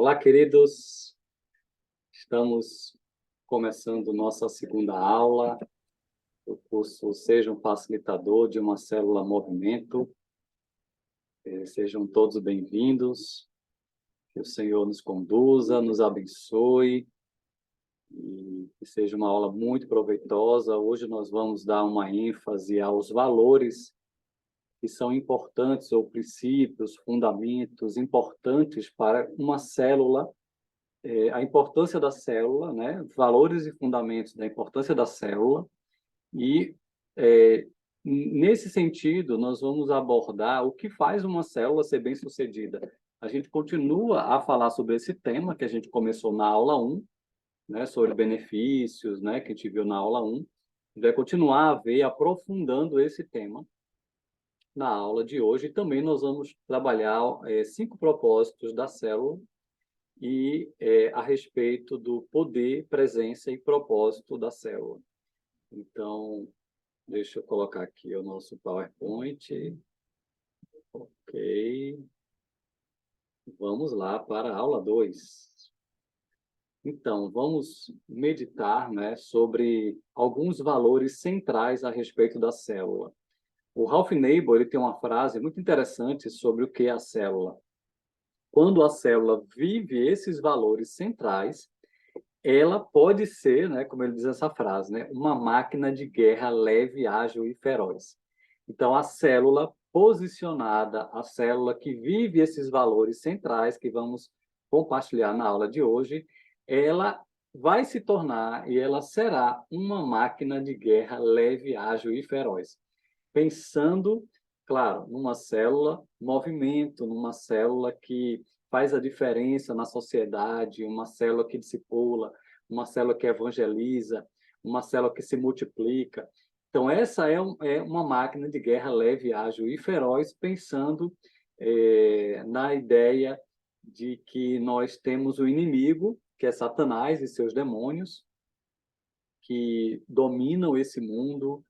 Olá, queridos. Estamos começando nossa segunda aula do curso Seja um Facilitador de uma Célula Movimento. Sejam todos bem-vindos. Que o Senhor nos conduza, nos abençoe e que seja uma aula muito proveitosa. Hoje nós vamos dar uma ênfase aos valores que são importantes, ou princípios, fundamentos importantes para uma célula. A importância da célula, né? Valores e fundamentos da importância da célula. E, nesse sentido, nós vamos abordar o que faz uma célula ser bem-sucedida. A gente continua a falar sobre esse tema que a gente começou na aula 1, né? Sobre benefícios, né? Que a gente viu na aula 1. Vai continuar a ver, aprofundando esse tema na aula de hoje. E também nós vamos trabalhar 5 propósitos da célula e a respeito do poder, presença e propósito da célula. Então, deixa eu colocar aqui o nosso PowerPoint. Ok. Vamos lá para a aula 2. Então, vamos meditar, né, sobre alguns valores centrais a respeito da célula. O Ralph Neighbor, ele tem uma frase muito interessante sobre o que é a célula. Quando a célula vive esses valores centrais, ela pode ser, né, como ele diz essa frase, né, uma máquina de guerra leve, ágil e feroz. Então, a célula posicionada, a célula que vive esses valores centrais que vamos compartilhar na aula de hoje, ela vai se tornar e ela será uma máquina de guerra leve, ágil e feroz. Pensando, claro, numa célula movimento, numa célula que faz a diferença na sociedade, uma célula que discipula, uma célula que evangeliza, uma célula que se multiplica. Então, essa é uma máquina de guerra leve, ágil e feroz, pensando na ideia de que nós temos o inimigo, que é Satanás e seus demônios, que dominam esse mundo,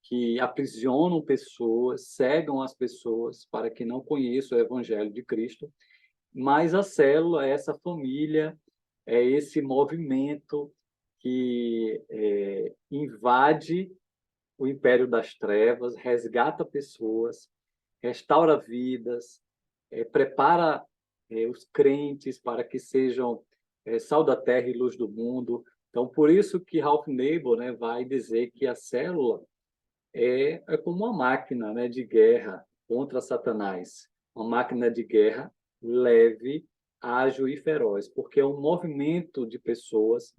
que aprisionam pessoas, cegam as pessoas para que não conheçam o Evangelho de Cristo. Mas a célula é essa família, é esse movimento que invade o império das trevas, resgata pessoas, restaura vidas, prepara os crentes para que sejam sal da terra e luz do mundo. Então, por isso que Ralph Neighbor, né, vai dizer que a célula é como uma máquina, né, de guerra contra Satanás. Uma máquina de guerra leve, ágil e feroz, porque é um movimento de pessoas,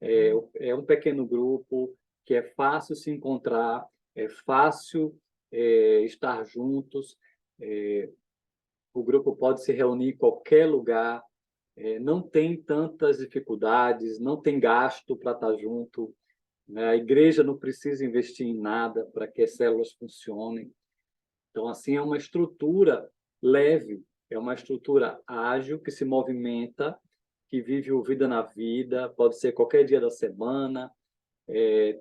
é um pequeno grupo que é fácil se encontrar, é fácil estar juntos, o grupo pode se reunir em qualquer lugar, não tem tantas dificuldades, não tem gasto para estar junto, né? A igreja não precisa investir em nada para que as células funcionem. Então, assim, é uma estrutura leve, é uma estrutura ágil que se movimenta, que vive o vida na vida, pode ser qualquer dia da semana.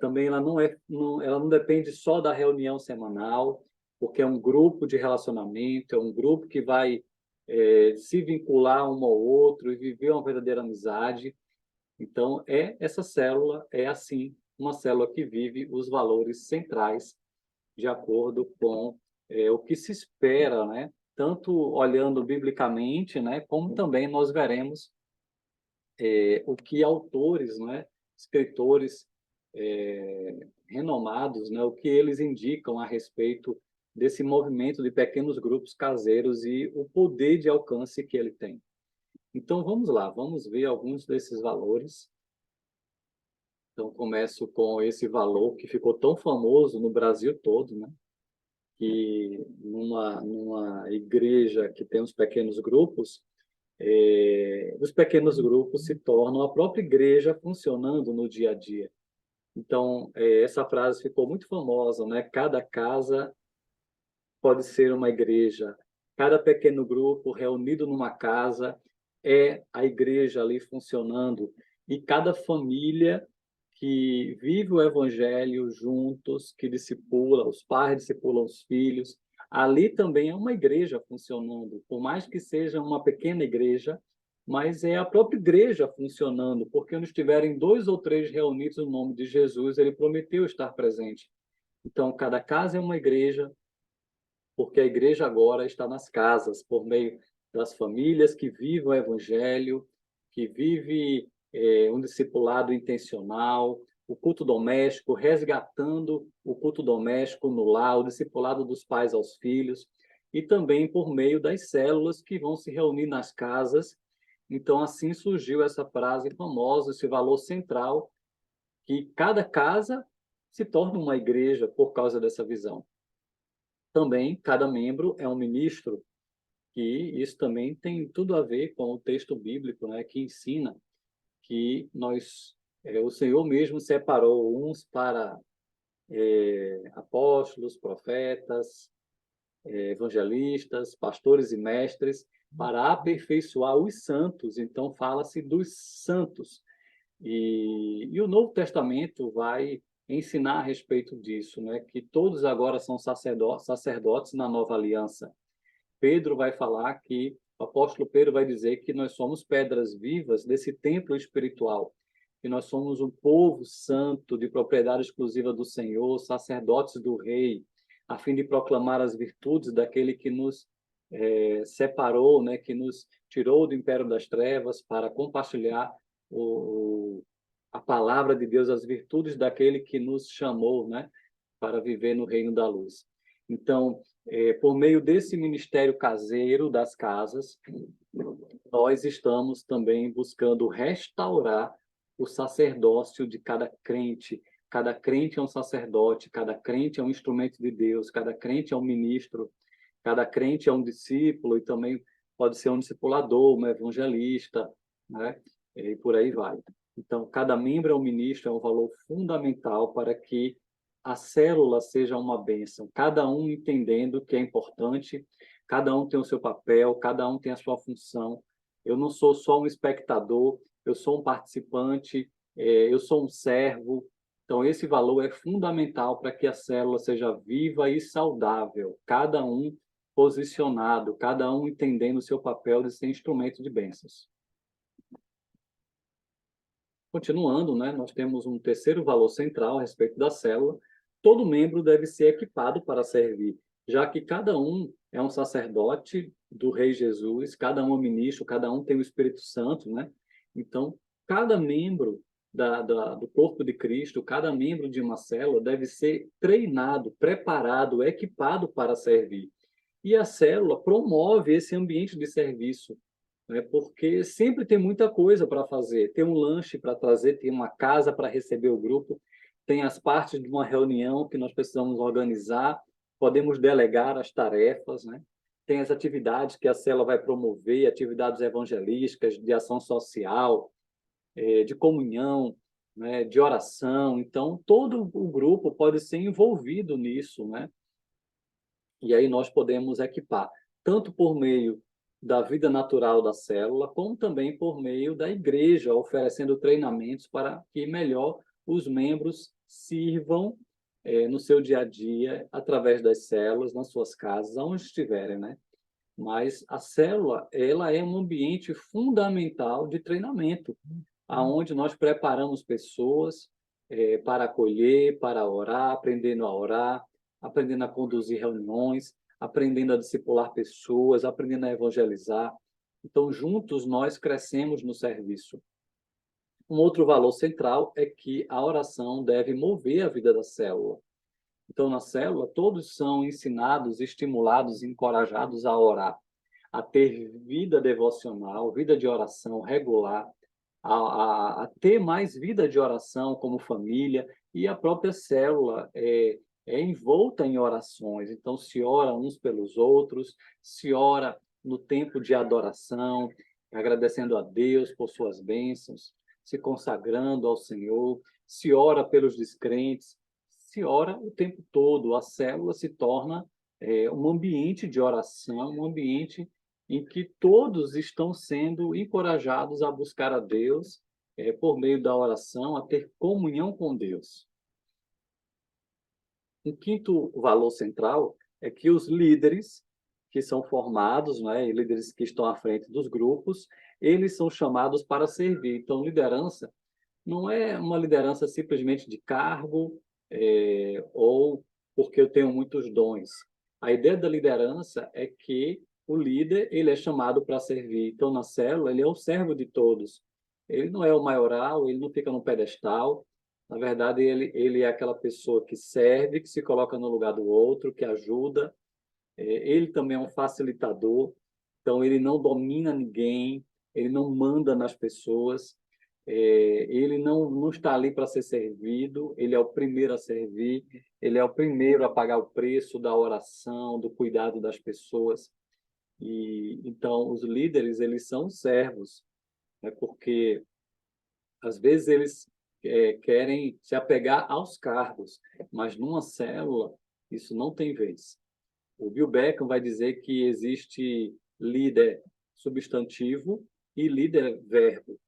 Também ela não depende só da reunião semanal, porque é um grupo de relacionamento, é um grupo que vai se vincular um ao outro e viver uma verdadeira amizade. Então, essa célula é assim, uma célula que vive os valores centrais de acordo com o que se espera, né? Tanto olhando biblicamente, né? Como também nós veremos o que autores, né? Escritores renomados, né? O que eles indicam a respeito desse movimento de pequenos grupos caseiros e o poder de alcance que ele tem. Então, vamos lá, vamos ver alguns desses valores. Então, começo com esse valor que ficou tão famoso no Brasil todo, né? Que numa igreja que tem os pequenos grupos, os pequenos grupos se tornam a própria igreja funcionando no dia a dia. Então, essa frase ficou muito famosa, né? Cada casa pode ser uma igreja, cada pequeno grupo reunido numa casa é a igreja ali funcionando, e cada família que vive o evangelho juntos, que discipula, os pais discipulam os filhos, ali também é uma igreja funcionando. Por mais que seja uma pequena igreja, mas é a própria igreja funcionando, porque onde estiverem 2 ou 3 reunidos no nome de Jesus, ele prometeu estar presente. Então, cada casa é uma igreja, porque a igreja agora está nas casas, por meio das famílias que vivem o evangelho, que vive um discipulado intencional, o culto doméstico, resgatando o culto doméstico no lar, o discipulado dos pais aos filhos, e também por meio das células que vão se reunir nas casas. Então, assim surgiu essa frase famosa, esse valor central, que cada casa se torna uma igreja por causa dessa visão. Também, cada membro é um ministro, que isso também tem tudo a ver com o texto bíblico, né, que ensina que o Senhor mesmo separou uns para apóstolos, profetas, evangelistas, pastores e mestres, para aperfeiçoar os santos. Então, fala-se dos santos. E o Novo Testamento vai ensinar a respeito disso, né? Que todos agora são sacerdotes na nova aliança. Pedro vai falar que, o apóstolo Pedro vai dizer que nós somos pedras vivas desse templo espiritual, que nós somos um povo santo, de propriedade exclusiva do Senhor, sacerdotes do Rei, a fim de proclamar as virtudes daquele que nos separou, né, que nos tirou do império das trevas para compartilhar a palavra de Deus, as virtudes daquele que nos chamou, né, para viver no reino da luz. Então, por meio desse ministério caseiro das casas, nós estamos também buscando restaurar o sacerdócio de cada crente. Cada crente é um sacerdote, cada crente é um instrumento de Deus, cada crente é um ministro, cada crente é um discípulo e também pode ser um discipulador, um evangelista, né? E por aí vai. Então, cada membro é um ministro, é um valor fundamental para que a célula seja uma bênção, cada um entendendo que é importante, cada um tem o seu papel, cada um tem a sua função. Eu não sou só um espectador, eu sou um participante, eu sou um servo. Então, esse valor é fundamental para que a célula seja viva e saudável, cada um posicionado, cada um entendendo o seu papel de ser instrumento de bênçãos. Continuando, né, nós temos um terceiro valor central a respeito da célula. Todo membro deve ser equipado para servir, já que cada um é um sacerdote do Rei Jesus, cada um é um ministro, cada um tem o Espírito Santo, né? Então, cada membro do corpo de Cristo, cada membro de uma célula deve ser treinado, preparado, equipado para servir. E a célula promove esse ambiente de serviço, né? Porque sempre tem muita coisa para fazer. Tem um lanche para trazer, tem uma casa para receber o grupo, tem as partes de uma reunião que nós precisamos organizar, podemos delegar as tarefas, né? Tem as atividades que a célula vai promover, atividades evangelísticas, de ação social, de comunhão, né? De oração. Então, todo o grupo pode ser envolvido nisso, né? E aí nós podemos equipar, tanto por meio da vida natural da célula, como também por meio da igreja, oferecendo treinamentos para que melhor os membros sirvam no seu dia a dia, através das células, nas suas casas, aonde estiverem, né? Mas a célula, ela é um ambiente fundamental de treinamento, aonde nós preparamos pessoas para acolher, para orar, aprendendo a orar, aprendendo a conduzir reuniões, aprendendo a discipular pessoas, aprendendo a evangelizar. Então, juntos nós crescemos no serviço. Um outro valor central é que a oração deve mover a vida da célula. Então, na célula, todos são ensinados, estimulados, encorajados a orar, a ter vida devocional, vida de oração regular, a ter mais vida de oração como família, e a própria célula é envolta em orações. Então, se ora uns pelos outros, se ora no tempo de adoração, agradecendo a Deus por suas bênçãos, se consagrando ao Senhor, se ora pelos descrentes, se ora o tempo todo. A célula se torna um ambiente de oração, um ambiente em que todos estão sendo encorajados a buscar a Deus por meio da oração, a ter comunhão com Deus. Um quinto valor central é que os líderes que são formados, né, e líderes que estão à frente dos grupos, eles são chamados para servir. Então, liderança não é uma liderança simplesmente de cargo, ou porque eu tenho muitos dons. A ideia da liderança é que o líder ele é chamado para servir. Então, na célula, ele é o servo de todos. Ele não é o maioral, ele não fica no pedestal. Na verdade, ele é aquela pessoa que serve, que se coloca no lugar do outro, que ajuda. Ele também é um facilitador. Então, ele não domina ninguém, ele não manda nas pessoas. Ele não está ali para ser servido, ele é o primeiro a servir, ele é o primeiro a pagar o preço da oração, do cuidado das pessoas. E então os líderes eles são servos, né? Porque às vezes eles querem se apegar aos cargos, mas numa célula isso não tem vez. O Bill Beckham vai dizer que existe líder substantivo e líder verbo.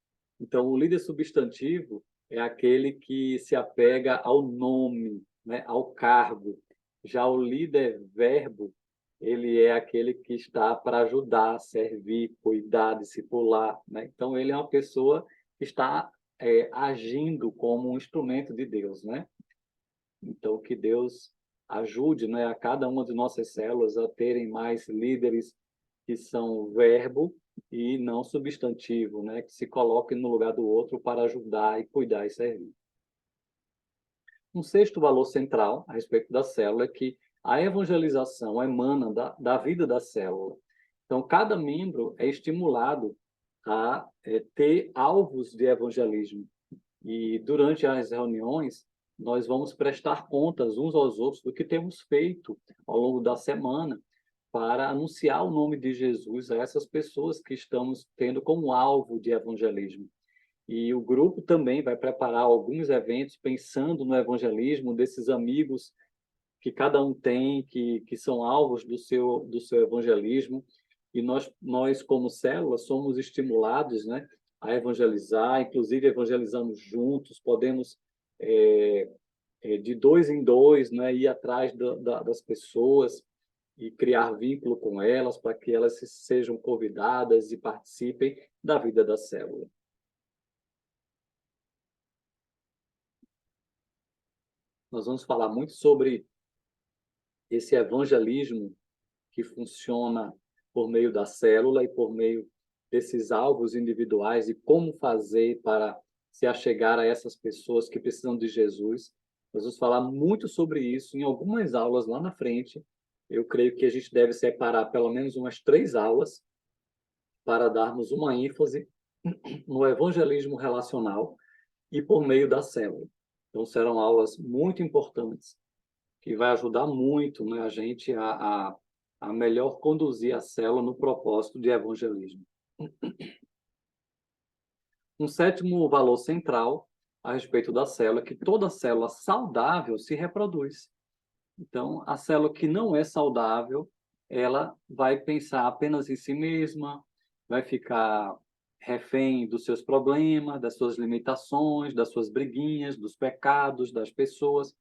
Então, o líder substantivo é aquele que se apega ao nome, né, ao cargo. Já o líder verbo, ele é aquele que está para ajudar, servir, cuidar, discipular, né? Então, ele é uma pessoa que está agindo como um instrumento de Deus, né? Então, que Deus ajude, né, a cada uma de nossas células a terem mais líderes que são verbo e não substantivo, né, que se coloquem no lugar do outro para ajudar e cuidar e servir. Um sexto valor central a respeito da célula é que a evangelização emana da vida da célula. Então, cada membro é estimulado a ter alvos de evangelismo. E durante as reuniões, nós vamos prestar contas uns aos outros do que temos feito ao longo da semana para anunciar o nome de Jesus a essas pessoas que estamos tendo como alvo de evangelismo. E o grupo também vai preparar alguns eventos pensando no evangelismo desses amigos que cada um tem, que são alvos do seu evangelismo. E nós como célula, somos estimulados, né, a evangelizar, inclusive evangelizamos juntos, podemos, de dois em dois, né, ir atrás das pessoas e criar vínculo com elas para que elas sejam convidadas e participem da vida da célula. Nós vamos falar muito sobre esse evangelismo que funciona por meio da célula e por meio desses alvos individuais e como fazer para se achegar a essas pessoas que precisam de Jesus. Nós vamos falar muito sobre isso em algumas aulas lá na frente. Eu creio que a gente deve separar pelo menos umas 3 aulas para darmos uma ênfase no evangelismo relacional e por meio da célula. Então, serão aulas muito importantes que vai ajudar muito, né, a gente a melhor conduzir a célula no propósito de evangelismo. Um sétimo valor central a respeito da célula é que toda célula saudável se reproduz. Então, a célula que não é saudável, ela vai pensar apenas em si mesma, vai ficar refém dos seus problemas, das suas limitações, das suas briguinhas, dos pecados das pessoas.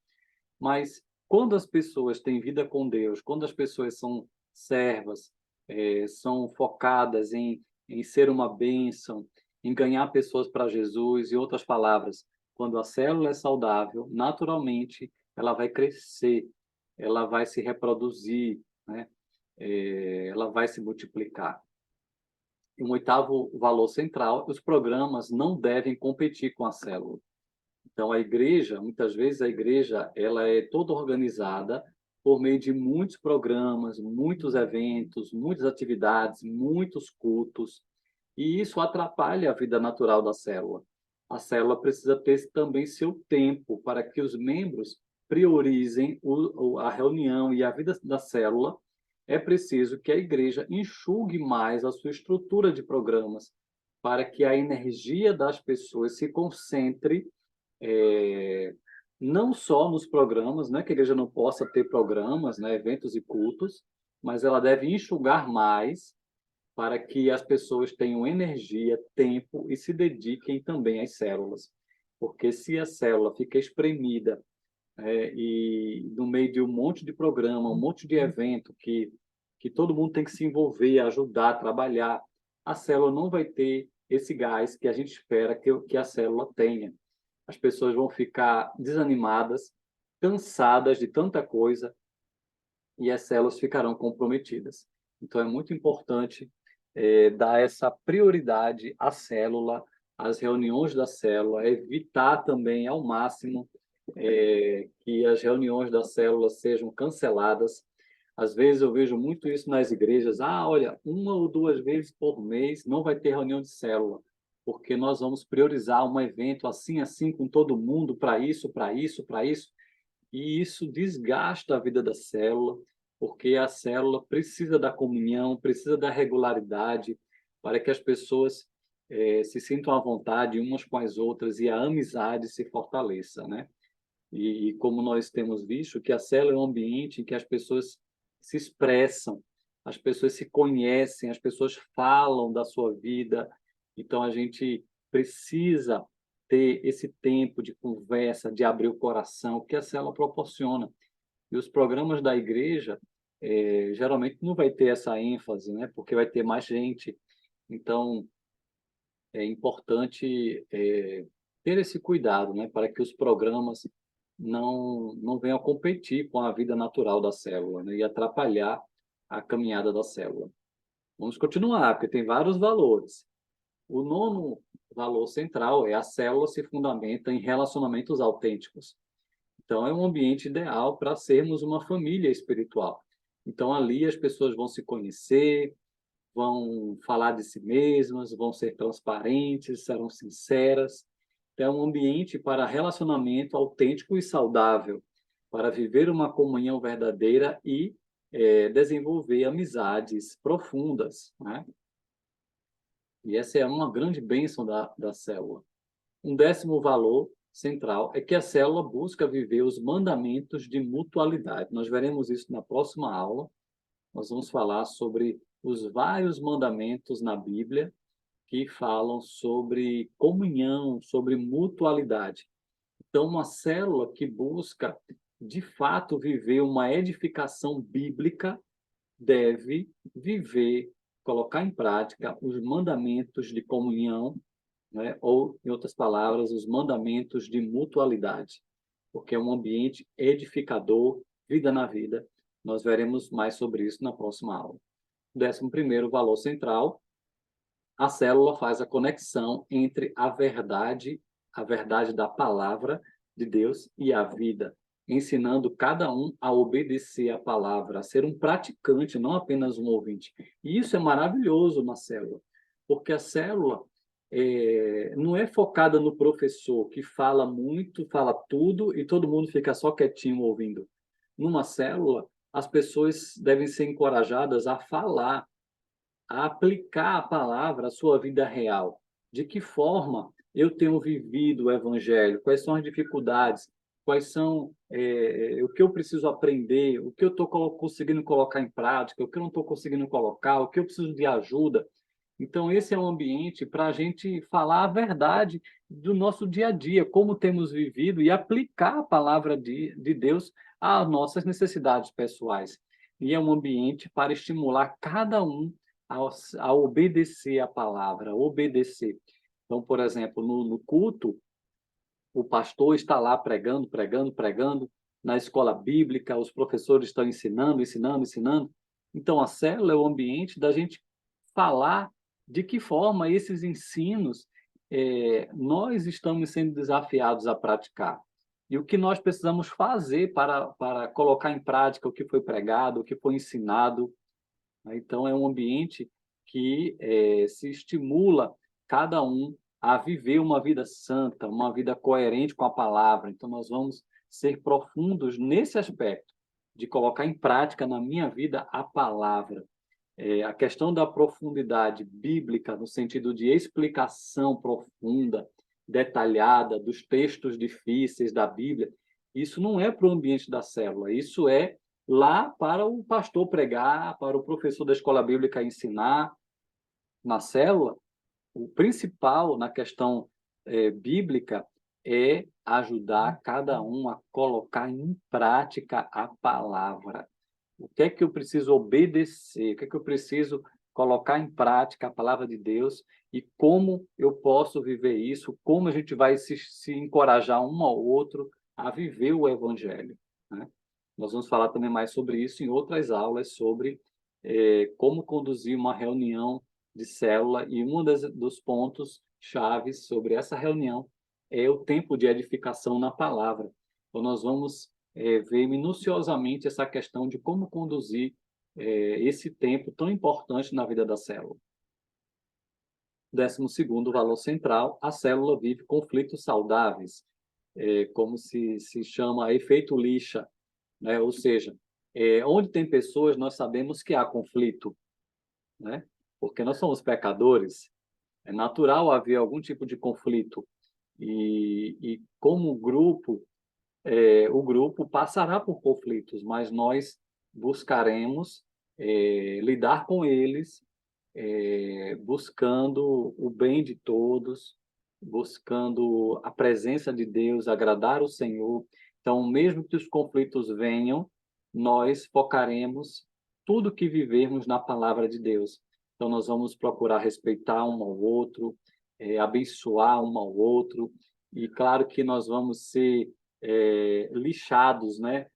Mas quando as pessoas têm vida com Deus, quando as pessoas são servas, são focadas em ser uma bênção, em ganhar pessoas para Jesus, em outras palavras, quando a célula é saudável, naturalmente ela vai crescer, ela vai se reproduzir, né? Ela vai se multiplicar. E um oitavo valor central, os programas não devem competir com a célula. Então, a igreja, muitas vezes a igreja, ela é toda organizada por meio de muitos programas, muitos eventos, muitas atividades, muitos cultos, e isso atrapalha a vida natural da célula. A célula precisa ter também seu tempo para que os membros priorizem a reunião e a vida da célula. É preciso que a igreja enxugue mais a sua estrutura de programas para que a energia das pessoas se concentre não só nos programas, né, que a igreja não possa ter programas, né, eventos e cultos, mas ela deve enxugar mais para que as pessoas tenham energia, tempo e se dediquem também às células. Porque se a célula fica espremida e no meio de um monte de programa, um monte de evento que que todo mundo tem que se envolver, ajudar, trabalhar. A célula não vai ter esse gás que a gente espera que a célula tenha. As pessoas vão ficar desanimadas, cansadas de tanta coisa, e as células ficarão comprometidas. Então, é muito importante dar essa prioridade à célula, às reuniões da célula, evitar também ao máximo que as reuniões da célula sejam canceladas. Às vezes eu vejo muito isso nas igrejas. Ah, olha, 1 ou 2 vezes por mês não vai ter reunião de célula, porque nós vamos priorizar um evento assim, assim, com todo mundo, para isso, para isso, para isso. E isso desgasta a vida da célula, porque a célula precisa da comunhão, precisa da regularidade, para que as pessoas se sintam à vontade umas com as outras e a amizade se fortaleça, né? E como nós temos visto, que a célula é um ambiente em que as pessoas se expressam, as pessoas se conhecem, as pessoas falam da sua vida. Então, a gente precisa ter esse tempo de conversa, de abrir o coração, que a célula proporciona. E os programas da igreja, geralmente não vai ter essa ênfase, né? Porque vai ter mais gente. Então, é importante ter esse cuidado, né? Para que os programas não venham a competir com a vida natural da célula, né? E atrapalhar a caminhada da célula. Vamos continuar, porque tem vários valores. O nono valor central é: a célula se fundamenta em relacionamentos autênticos. Então, é um ambiente ideal para sermos uma família espiritual. Então, ali as pessoas vão se conhecer, vão falar de si mesmas, vão ser transparentes, serão sinceras. Então, é um ambiente para relacionamento autêntico e saudável, para viver uma comunhão verdadeira e desenvolver amizades profundas, né? E essa é uma grande bênção da célula. Um décimo valor central é que a célula busca viver os mandamentos de mutualidade. Nós veremos isso na próxima aula. Nós vamos falar sobre os vários mandamentos na Bíblia que falam sobre comunhão, sobre mutualidade. Então, uma célula que busca, de fato, viver uma edificação bíblica deve viver, colocar em prática os mandamentos de comunhão, né? Ou, em outras palavras, os mandamentos de mutualidade, porque é um ambiente edificador, vida na vida. Nós veremos mais sobre isso na próxima aula. 11º valor central: a célula faz a conexão entre a verdade da palavra de Deus e a vida, ensinando cada um a obedecer a palavra, a ser um praticante, não apenas um ouvinte. E isso é maravilhoso na célula, porque a célula não é focada no professor que fala muito, fala tudo e todo mundo fica só quietinho ouvindo. Numa célula, as pessoas devem ser encorajadas a falar, a aplicar a palavra à sua vida real. De que forma eu tenho vivido o evangelho? Quais são as dificuldades? Quais são o que eu preciso aprender? O que eu estou conseguindo colocar em prática? O que eu não estou conseguindo colocar? O que eu preciso de ajuda? Então, esse é um ambiente para a gente falar a verdade do nosso dia a dia, como temos vivido e aplicar a palavra de Deus às nossas necessidades pessoais. E é um ambiente para estimular cada um a obedecer a palavra, obedecer. Então, por exemplo, no culto, o pastor está lá pregando, pregando, pregando. Na escola bíblica, os professores estão ensinando, ensinando, ensinando. Então, a célula é o ambiente da gente falar de que forma esses ensinos nós estamos sendo desafiados a praticar. E o que nós precisamos fazer para colocar em prática o que foi pregado, o que foi ensinado. Então, é um ambiente que se estimula cada um a viver uma vida santa, uma vida coerente com a palavra. Então, nós vamos ser profundos nesse aspecto, de colocar em prática na minha vida a palavra. A questão da profundidade bíblica, no sentido de explicação profunda, detalhada dos textos difíceis da Bíblia, isso não é para o ambiente da célula, isso é lá para o pastor pregar, para o professor da escola bíblica ensinar. Na célula, o principal na questão bíblica é ajudar cada um a colocar em prática a palavra. O que é que eu preciso obedecer? O que é que eu preciso colocar em prática a palavra de Deus e como eu posso viver isso? Como a gente vai se encorajar um ao outro a viver o evangelho, né? Nós vamos falar também mais sobre isso em outras aulas sobre como conduzir uma reunião de célula e dos pontos chaves sobre essa reunião é o tempo de edificação na palavra. Então nós vamos ver minuciosamente essa questão de como conduzir esse tempo tão importante na vida da célula. 12º valor central, a célula vive conflitos saudáveis, como se chama efeito lixa, né? Ou seja, onde tem pessoas, nós sabemos que há conflito, né? Porque nós somos pecadores, é natural haver algum tipo de conflito. E como grupo, o grupo passará por conflitos, mas nós buscaremos lidar com eles, buscando o bem de todos, buscando a presença de Deus, agradar o Senhor. Então, mesmo que os conflitos venham, nós focaremos tudo que vivermos na palavra de Deus. Então, nós vamos procurar respeitar um ao outro, abençoar um ao outro, e claro que nós vamos ser lixados, né?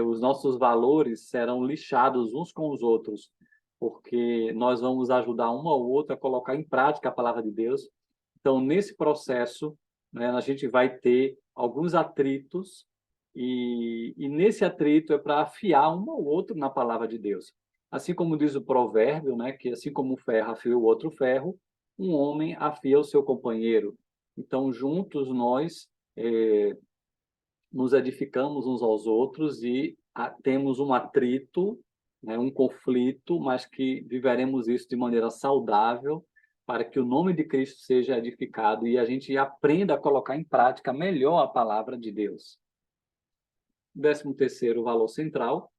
Os nossos valores serão lixados uns com os outros, porque nós vamos ajudar um ao outro a colocar em prática a palavra de Deus. Então, nesse processo, né, a gente vai ter alguns atritos, e nesse atrito é para afiar um ao outro na palavra de Deus. Assim como diz o provérbio, né, que assim como o ferro afia o outro ferro, um homem afia o seu companheiro. Então, juntos nós nos edificamos uns aos outros e temos um atrito, né, um conflito, mas que viveremos isso de maneira saudável para que o nome de Cristo seja edificado e a gente aprenda a colocar em prática melhor a palavra de Deus. 13º valor central,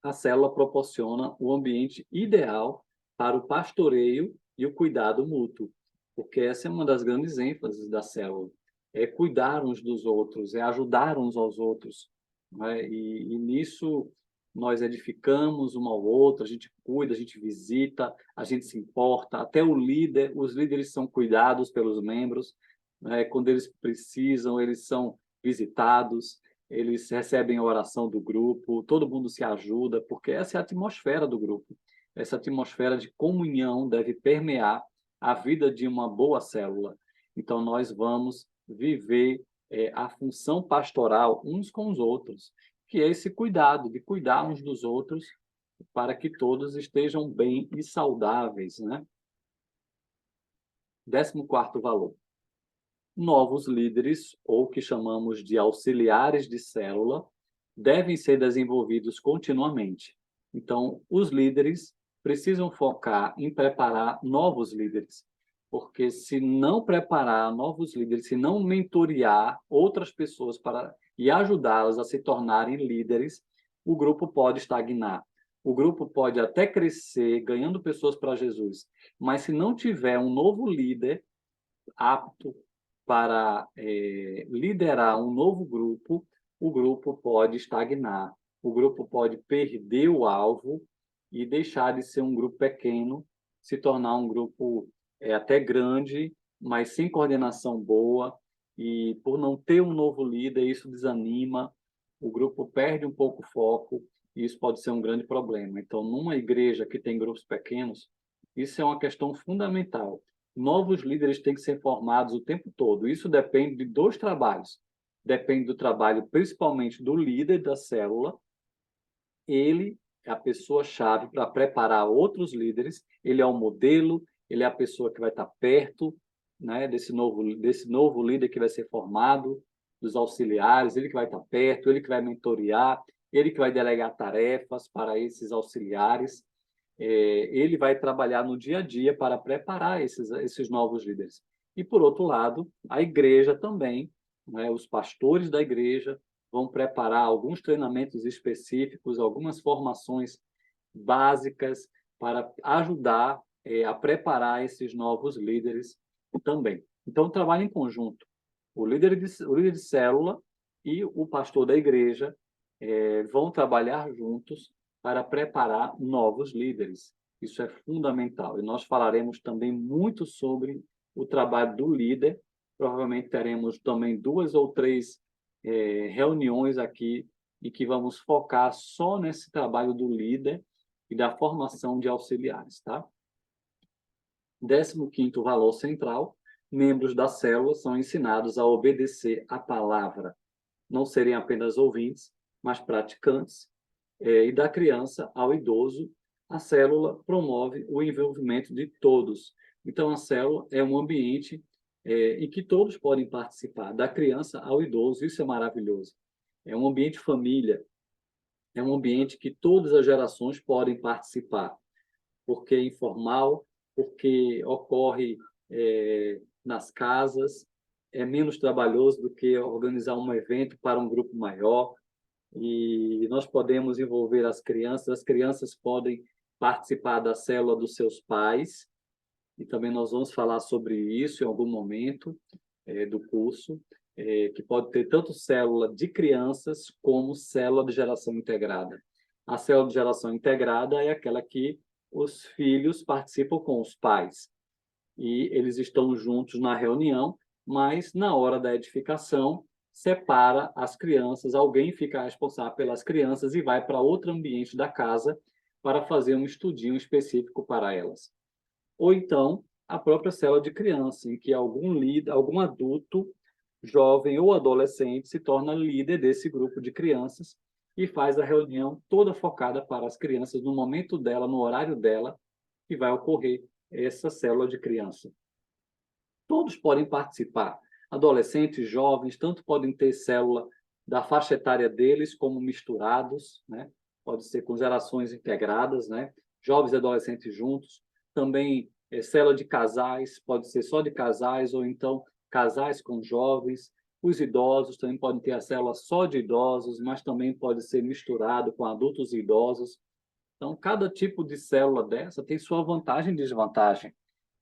a célula proporciona o ambiente ideal para o pastoreio e o cuidado mútuo, porque essa é uma das grandes ênfases da célula, é cuidar uns dos outros, é ajudar uns aos outros, né? E nisso nós edificamos um ao outro, a gente cuida, a gente visita, a gente se importa, até os líderes são cuidados pelos membros, né? Quando eles precisam, eles são visitados, eles recebem a oração do grupo, todo mundo se ajuda, porque essa é a atmosfera do grupo. Essa atmosfera de comunhão deve permear a vida de uma boa célula. Então, nós vamos viver a função pastoral uns com os outros, que é esse cuidado, de cuidar uns dos outros para que todos estejam bem e saudáveis, né? 14º valor. Novos líderes, ou que chamamos de auxiliares de célula, devem ser desenvolvidos continuamente. Então, os líderes precisam focar em preparar novos líderes, porque se não preparar novos líderes, se não mentorear outras pessoas e ajudá-las a se tornarem líderes, o grupo pode estagnar. O grupo pode até crescer, ganhando pessoas para Jesus, mas se não tiver um novo líder apto para liderar um novo grupo, o grupo pode estagnar, o grupo pode perder o alvo e deixar de ser um grupo pequeno, se tornar um grupo até grande, mas sem coordenação boa, e por não ter um novo líder, isso desanima, o grupo perde um pouco o foco, e isso pode ser um grande problema. Então, numa igreja que tem grupos pequenos, isso é uma questão fundamental. Novos líderes têm que ser formados o tempo todo. Isso depende de dois trabalhos. Depende do trabalho, principalmente do líder da célula. Ele é a pessoa-chave para preparar outros líderes. Ele é o modelo, ele é a pessoa que vai estar perto, né, desse novo líder que vai ser formado, dos auxiliares, ele que vai estar perto, ele que vai mentorear, ele que vai delegar tarefas para esses auxiliares. Ele vai trabalhar no dia a dia para preparar esses novos líderes. E, por outro lado, a igreja também, né, os pastores da igreja vão preparar alguns treinamentos específicos, algumas formações básicas para ajudar a preparar esses novos líderes também. Então, trabalho em conjunto. O líder de célula e o pastor da igreja vão trabalhar juntos para preparar novos líderes. Isso é fundamental. E nós falaremos também muito sobre o trabalho do líder. Provavelmente teremos também 2 ou 3 reuniões aqui em que vamos focar só nesse trabalho do líder e da formação de auxiliares, tá? 15º valor central: membros da célula são ensinados a obedecer a palavra, não serem apenas ouvintes, mas praticantes. E da criança ao idoso, a célula promove o envolvimento de todos. Então, a célula é um ambiente em que todos podem participar, da criança ao idoso. Isso é maravilhoso. É um ambiente família, é um ambiente que todas as gerações podem participar, porque é informal, porque ocorre nas casas, é menos trabalhoso do que organizar um evento para um grupo maior, e nós podemos envolver as crianças podem participar da célula dos seus pais, e também nós vamos falar sobre isso em algum momento do curso, que pode ter tanto célula de crianças como célula de geração integrada. A célula de geração integrada é aquela que os filhos participam com os pais, e eles estão juntos na reunião, mas na hora da edificação separa as crianças, alguém fica responsável pelas crianças e vai para outro ambiente da casa para fazer um estudinho específico para elas. Ou então, a própria célula de criança, em que algum líder, algum adulto, jovem ou adolescente se torna líder desse grupo de crianças e faz a reunião toda focada para as crianças no momento dela, no horário dela, que vai ocorrer essa célula de criança. Todos podem participar, adolescentes, jovens, tanto podem ter célula da faixa etária deles, como misturados, né? Pode ser com gerações integradas, né? Jovens e adolescentes juntos. Também célula de casais, pode ser só de casais, ou então casais com jovens. Os idosos também podem ter a célula só de idosos, mas também pode ser misturado com adultos e idosos. Então, cada tipo de célula dessa tem sua vantagem e desvantagem.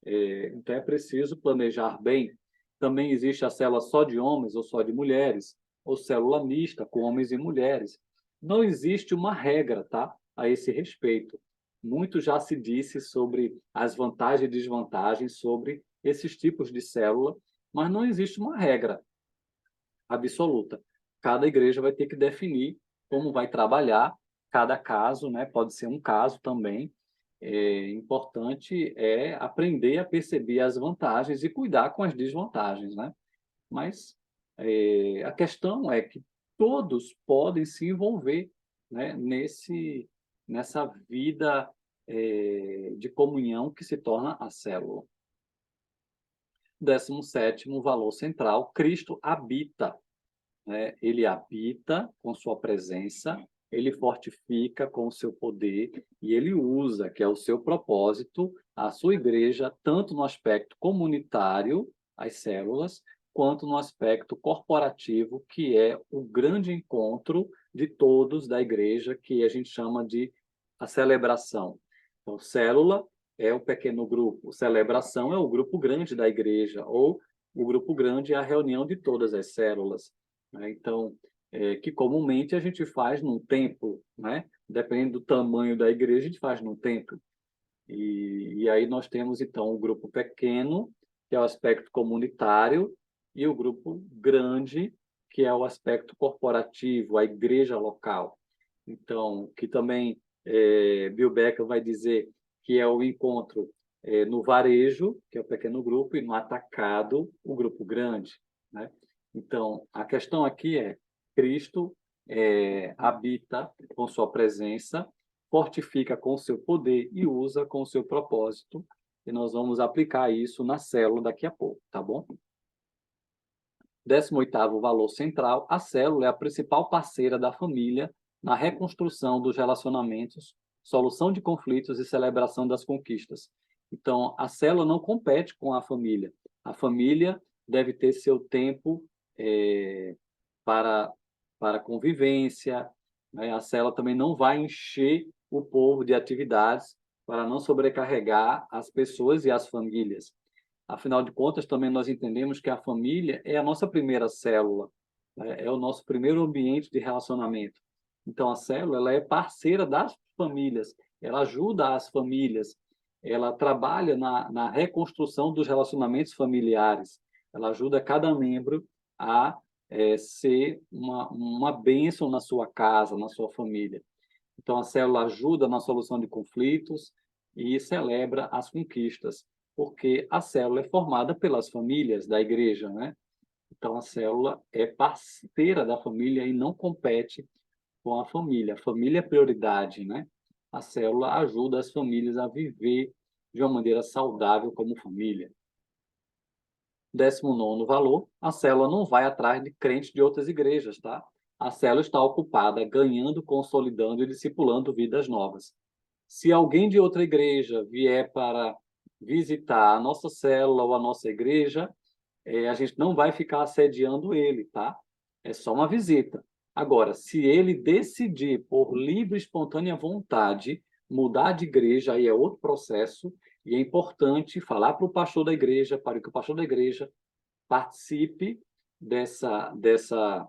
Então, é preciso planejar bem. Também existe a célula só de homens ou só de mulheres, ou célula mista, com homens e mulheres. Não existe uma regra, tá? A esse respeito. Muito já se disse sobre as vantagens e desvantagens sobre esses tipos de célula, mas não existe uma regra absoluta. Cada igreja vai ter que definir como vai trabalhar cada caso, né? Pode ser um caso também. Importante é aprender a perceber as vantagens e cuidar com as desvantagens, né? Mas a questão é que todos podem se envolver, né, nessa vida de comunhão que se torna a célula. 17º valor central: Cristo habita, né? Ele habita com sua presença, ele fortifica com o seu poder e ele usa, que é o seu propósito, a sua igreja, tanto no aspecto comunitário, as células, quanto no aspecto corporativo, que é o grande encontro de todos da igreja, que a gente chama de a celebração. Então, célula é o pequeno grupo, celebração é o grupo grande da igreja, ou o grupo grande é a reunião de todas as células, né? Então, que comumente a gente faz num templo, né? Dependendo do tamanho da igreja, a gente faz num templo. E aí nós temos, então, o grupo pequeno, que é o aspecto comunitário, e o grupo grande, que é o aspecto corporativo, a igreja local. Então, que também Bill Becker vai dizer que é o encontro no varejo, que é o pequeno grupo, e no atacado, o grupo grande, né? Então, a questão aqui é: Cristo habita com sua presença, fortifica com seu poder e usa com seu propósito. E nós vamos aplicar isso na célula daqui a pouco, tá bom? 18º valor central: a célula é a principal parceira da família na reconstrução dos relacionamentos, solução de conflitos e celebração das conquistas. Então, a célula não compete com a família. A família deve ter seu tempo para, para convivência, né? A célula também não vai encher o povo de atividades para não sobrecarregar as pessoas e as famílias. Afinal de contas, também nós entendemos que a família é a nossa primeira célula, né? É o nosso primeiro ambiente de relacionamento. Então, a célula ela é parceira das famílias, ela ajuda as famílias, ela trabalha na reconstrução dos relacionamentos familiares, ela ajuda cada membro a ser uma bênção na sua casa, na sua família. Então, a célula ajuda na solução de conflitos e celebra as conquistas, porque a célula é formada pelas famílias da igreja, né? Então, a célula é parceira da família e não compete com a família. A família é prioridade, né? A célula ajuda as famílias a viver de uma maneira saudável como família. 19º valor, a célula não vai atrás de crentes de outras igrejas, tá? A célula está ocupada ganhando, consolidando e discipulando vidas novas. Se alguém de outra igreja vier para visitar a nossa célula ou a nossa igreja, a gente não vai ficar assediando ele, tá? É só uma visita. Agora, se ele decidir, por livre e espontânea vontade, mudar de igreja, aí é outro processo, e é importante falar para o pastor da igreja, para que o pastor da igreja participe dessa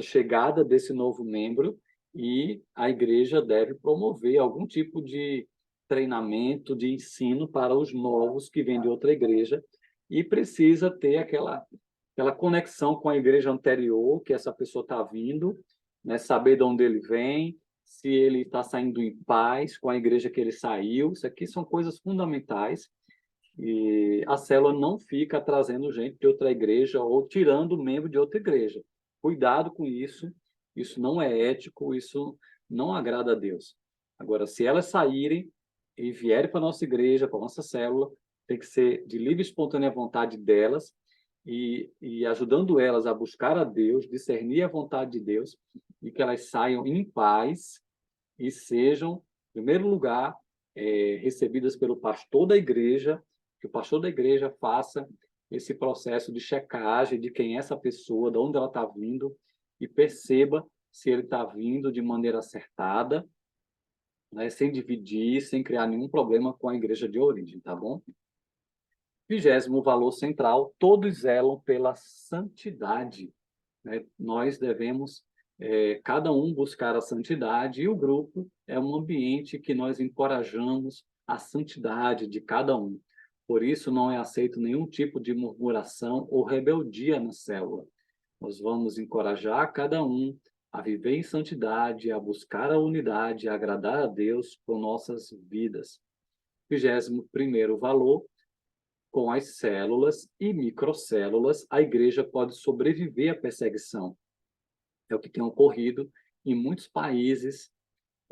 chegada desse novo membro, e a igreja deve promover algum tipo de treinamento, de ensino para os novos que vêm de outra igreja, e precisa ter aquela conexão com a igreja anterior que essa pessoa está vindo, né? Saber de onde ele vem, se ele está saindo em paz com a igreja que ele saiu. Isso aqui são coisas fundamentais. E a célula não fica trazendo gente de outra igreja ou tirando membro de outra igreja. Cuidado com isso. Isso não é ético, isso não agrada a Deus. Agora, se elas saírem e vierem para a nossa igreja, para a nossa célula, tem que ser de livre e espontânea vontade delas, e ajudando elas a buscar a Deus, discernir a vontade de Deus, e que elas saiam em paz e sejam, em primeiro lugar, recebidas pelo pastor da igreja, que o pastor da igreja faça esse processo de checagem de quem é essa pessoa, de onde ela está vindo, e perceba se ele está vindo de maneira acertada, né, sem dividir, sem criar nenhum problema com a igreja de origem, tá bom? 20º valor central, todos zelam pela santidade, né? Nós devemos, cada um buscar a santidade, e o grupo é um ambiente que nós encorajamos a santidade de cada um. Por isso, não é aceito nenhum tipo de murmuração ou rebeldia na célula. Nós vamos encorajar cada um a viver em santidade, a buscar a unidade, a agradar a Deus com nossas vidas. 21º valor, com as células e microcélulas, a igreja pode sobreviver à perseguição. É o que tem ocorrido em muitos países,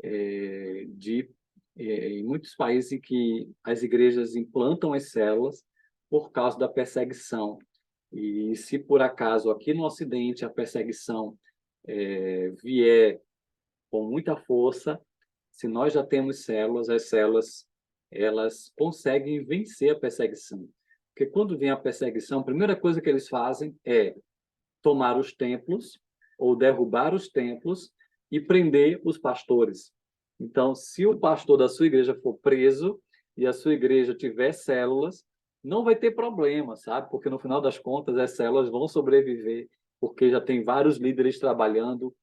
em muitos países em que as igrejas implantam as células por causa da perseguição. E se por acaso aqui no Ocidente a perseguição vier com muita força, se nós já temos células, as células elas conseguem vencer a perseguição. Porque quando vem a perseguição, a primeira coisa que eles fazem é tomar os templos ou derrubar os templos e prender os pastores. Então, se o pastor da sua igreja for preso e a sua igreja tiver células, não vai ter problema, sabe? Porque no final das contas as células vão sobreviver, porque já tem vários líderes trabalhando,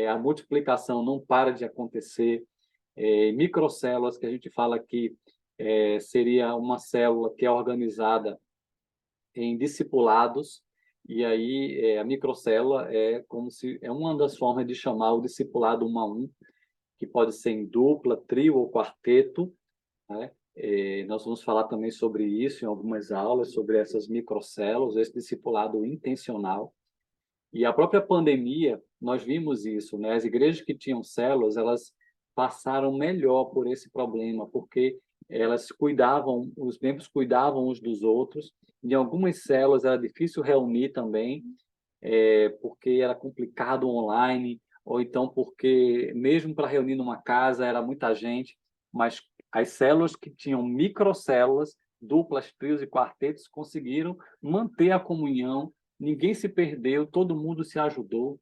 a multiplicação não para de acontecer, microcélulas que a gente fala que seria uma célula que é organizada em discipulados, e aí a microcélula é como se é uma das formas de chamar o discipulado 1 a 1, que pode ser em dupla, trio ou quarteto, né? Nós vamos falar também sobre isso em algumas aulas, sobre essas microcélulas, esse discipulado intencional. E a própria pandemia, nós vimos isso, né? As igrejas que tinham células, elas passaram melhor por esse problema, porque elas cuidavam, os membros cuidavam uns dos outros. Em algumas células era difícil reunir também, porque era complicado online, ou então porque mesmo para reunir numa casa era muita gente, mas as células que tinham microcélulas, duplas, trios e quartetos, conseguiram manter a comunhão, ninguém se perdeu, todo mundo se ajudou.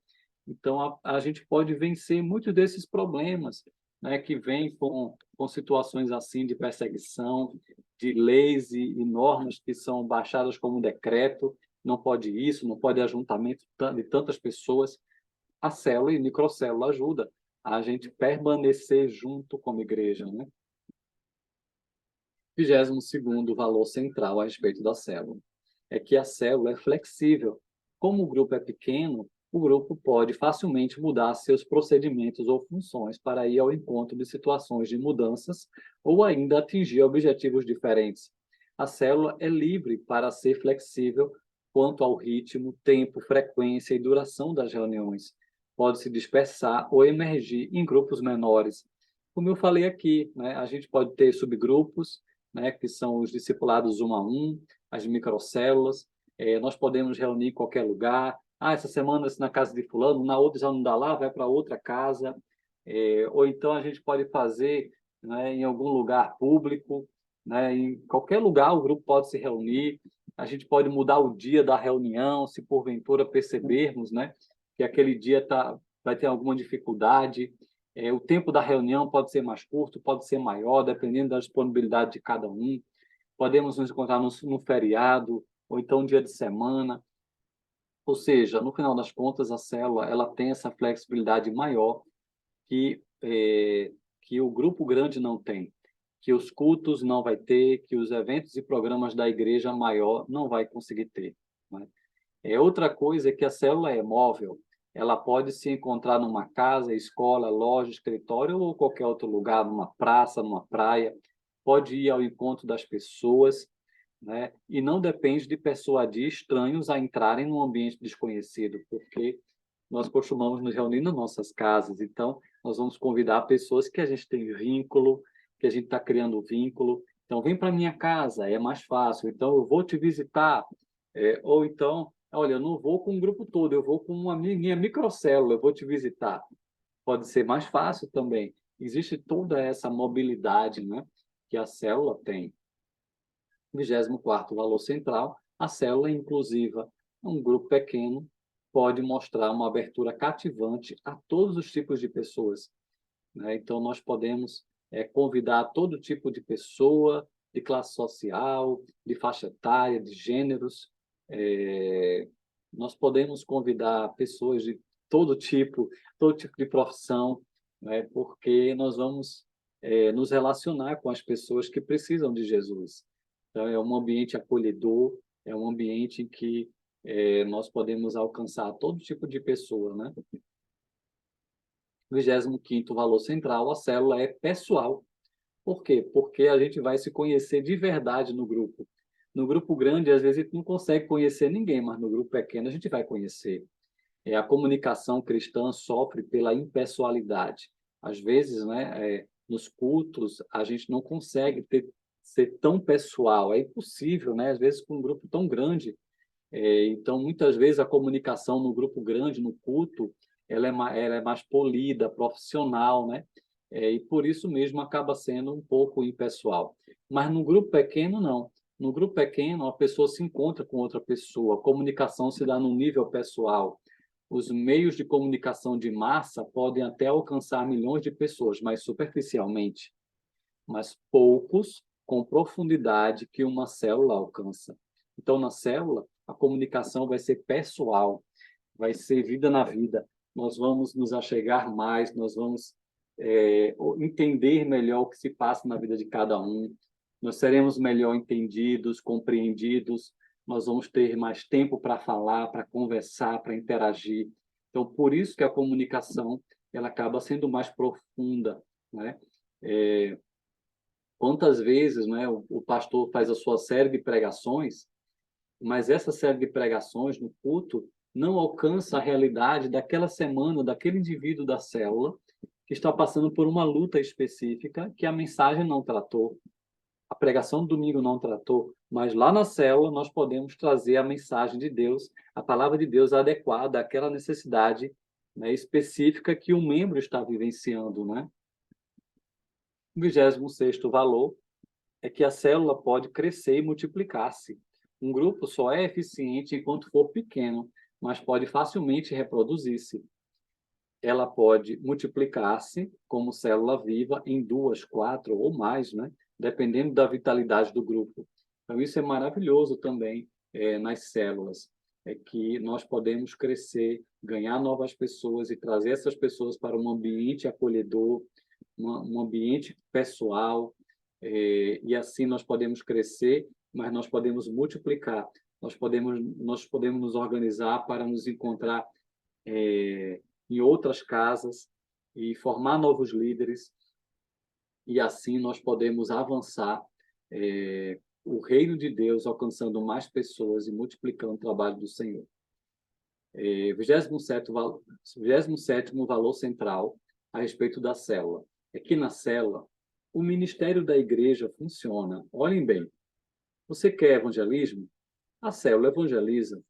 Então, a gente pode vencer muitos desses problemas, né, que vêm com situações assim de perseguição, de leis e normas que são baixadas como decreto, não pode isso, não pode ajuntamento de tantas pessoas. a célula e microcélula ajuda a gente permanecer junto como igreja, né? 22º valor central a respeito da célula é que a célula é flexível. Como o grupo é pequeno, o grupo pode facilmente mudar seus procedimentos ou funções para ir ao encontro de situações de mudanças ou ainda atingir objetivos diferentes. A célula é livre para ser flexível quanto ao ritmo, tempo, frequência e duração das reuniões. Pode se dispersar ou emergir em grupos menores. Como eu falei aqui, né, a gente pode ter subgrupos, né, que são os discipulados 1 a 1, as microcélulas. Nós podemos reunir em qualquer lugar. Essa semana na casa de fulano, na outra já não dá lá, vai para outra casa. Ou então a gente pode fazer, né, em algum lugar público, né, em qualquer lugar o grupo pode se reunir. A gente pode mudar o dia da reunião, se porventura percebermos, né, que aquele dia vai ter alguma dificuldade. O tempo da reunião pode ser mais curto, pode ser maior, dependendo da disponibilidade de cada um. Podemos nos encontrar no feriado, ou então um dia de semana. Ou seja, no final das contas, a célula ela tem essa flexibilidade maior que o grupo grande não tem, que os cultos não vai ter, que os eventos e programas da igreja maior não vai conseguir ter, né? Outra coisa é que a célula é móvel. Ela pode se encontrar numa casa, escola, loja, escritório ou qualquer outro lugar, numa praça, numa praia. Pode ir ao encontro das pessoas, né? E não depende de persuadir estranhos a entrarem num ambiente desconhecido, porque nós costumamos nos reunir nas nossas casas. Então, nós vamos convidar pessoas que a gente tem vínculo, que a gente está criando vínculo. Então, vem para minha casa, é mais fácil. Então, eu vou te visitar. Ou então, olha, eu não vou com o grupo todo, eu vou com uma minha microcélula, eu vou te visitar. Pode ser mais fácil também. Existe toda essa mobilidade, né, que a célula tem. 24º valor central, a célula inclusiva. Um grupo pequeno pode mostrar uma abertura cativante a todos os tipos de pessoas, né? Então, nós podemos convidar todo tipo de pessoa, de classe social, de faixa etária, de gêneros. Nós podemos convidar pessoas de todo tipo de profissão, né? Porque nós vamos nos relacionar com as pessoas que precisam de Jesus. Então, é um ambiente acolhedor, é um ambiente em que nós podemos alcançar todo tipo de pessoa, né? 25º valor central, a célula é pessoal. Por quê? Porque a gente vai se conhecer de verdade no grupo. No grupo grande, às vezes, a gente não consegue conhecer ninguém, mas no grupo pequeno a gente vai conhecer. A comunicação cristã sofre pela impessoalidade. Às vezes, né, nos cultos, a gente não consegue ser tão pessoal. É impossível, né? Às vezes, com um grupo tão grande. Então, muitas vezes, a comunicação no grupo grande, no culto, ela é mais polida, profissional, né? E por isso mesmo acaba sendo um pouco impessoal. Mas no grupo pequeno, não. No grupo pequeno, a pessoa se encontra com outra pessoa, a comunicação se dá no nível pessoal. Os meios de comunicação de massa podem até alcançar milhões de pessoas, mas superficialmente, mas poucos com profundidade que uma célula alcança. Então, na célula, a comunicação vai ser pessoal, vai ser vida na vida. Nós vamos nos achegar mais, nós vamos entender melhor o que se passa na vida de cada um, nós seremos melhor entendidos, compreendidos, nós vamos ter mais tempo para falar, para conversar, para interagir. Então, por isso que a comunicação ela acaba sendo mais profunda, né? Quantas vezes, né, o pastor faz a sua série de pregações, mas essa série de pregações no culto não alcança a realidade daquela semana, daquele indivíduo da célula que está passando por uma luta específica que a mensagem não tratou, a pregação do domingo não tratou, mas lá na célula nós podemos trazer a mensagem de Deus, a palavra de Deus adequada àquela necessidade, né, específica que o membro está vivenciando, né? O 26º valor é que a célula pode crescer e multiplicar-se. Um grupo só é eficiente enquanto for pequeno, mas pode facilmente reproduzir-se. Ela pode multiplicar-se como célula viva em 2, 4 ou mais, né? Dependendo da vitalidade do grupo. Então, isso é maravilhoso também nas células. é que nós podemos crescer, ganhar novas pessoas e trazer essas pessoas para um ambiente acolhedor, um ambiente pessoal, e assim nós podemos crescer, mas nós podemos multiplicar, nós podemos nos organizar para nos encontrar em outras casas e formar novos líderes, e assim nós podemos avançar o reino de Deus, alcançando mais pessoas e multiplicando o trabalho do Senhor. 27º valor central a respeito da célula é que na célula o ministério da igreja funciona. Olhem bem, você quer evangelismo? A célula evangeliza.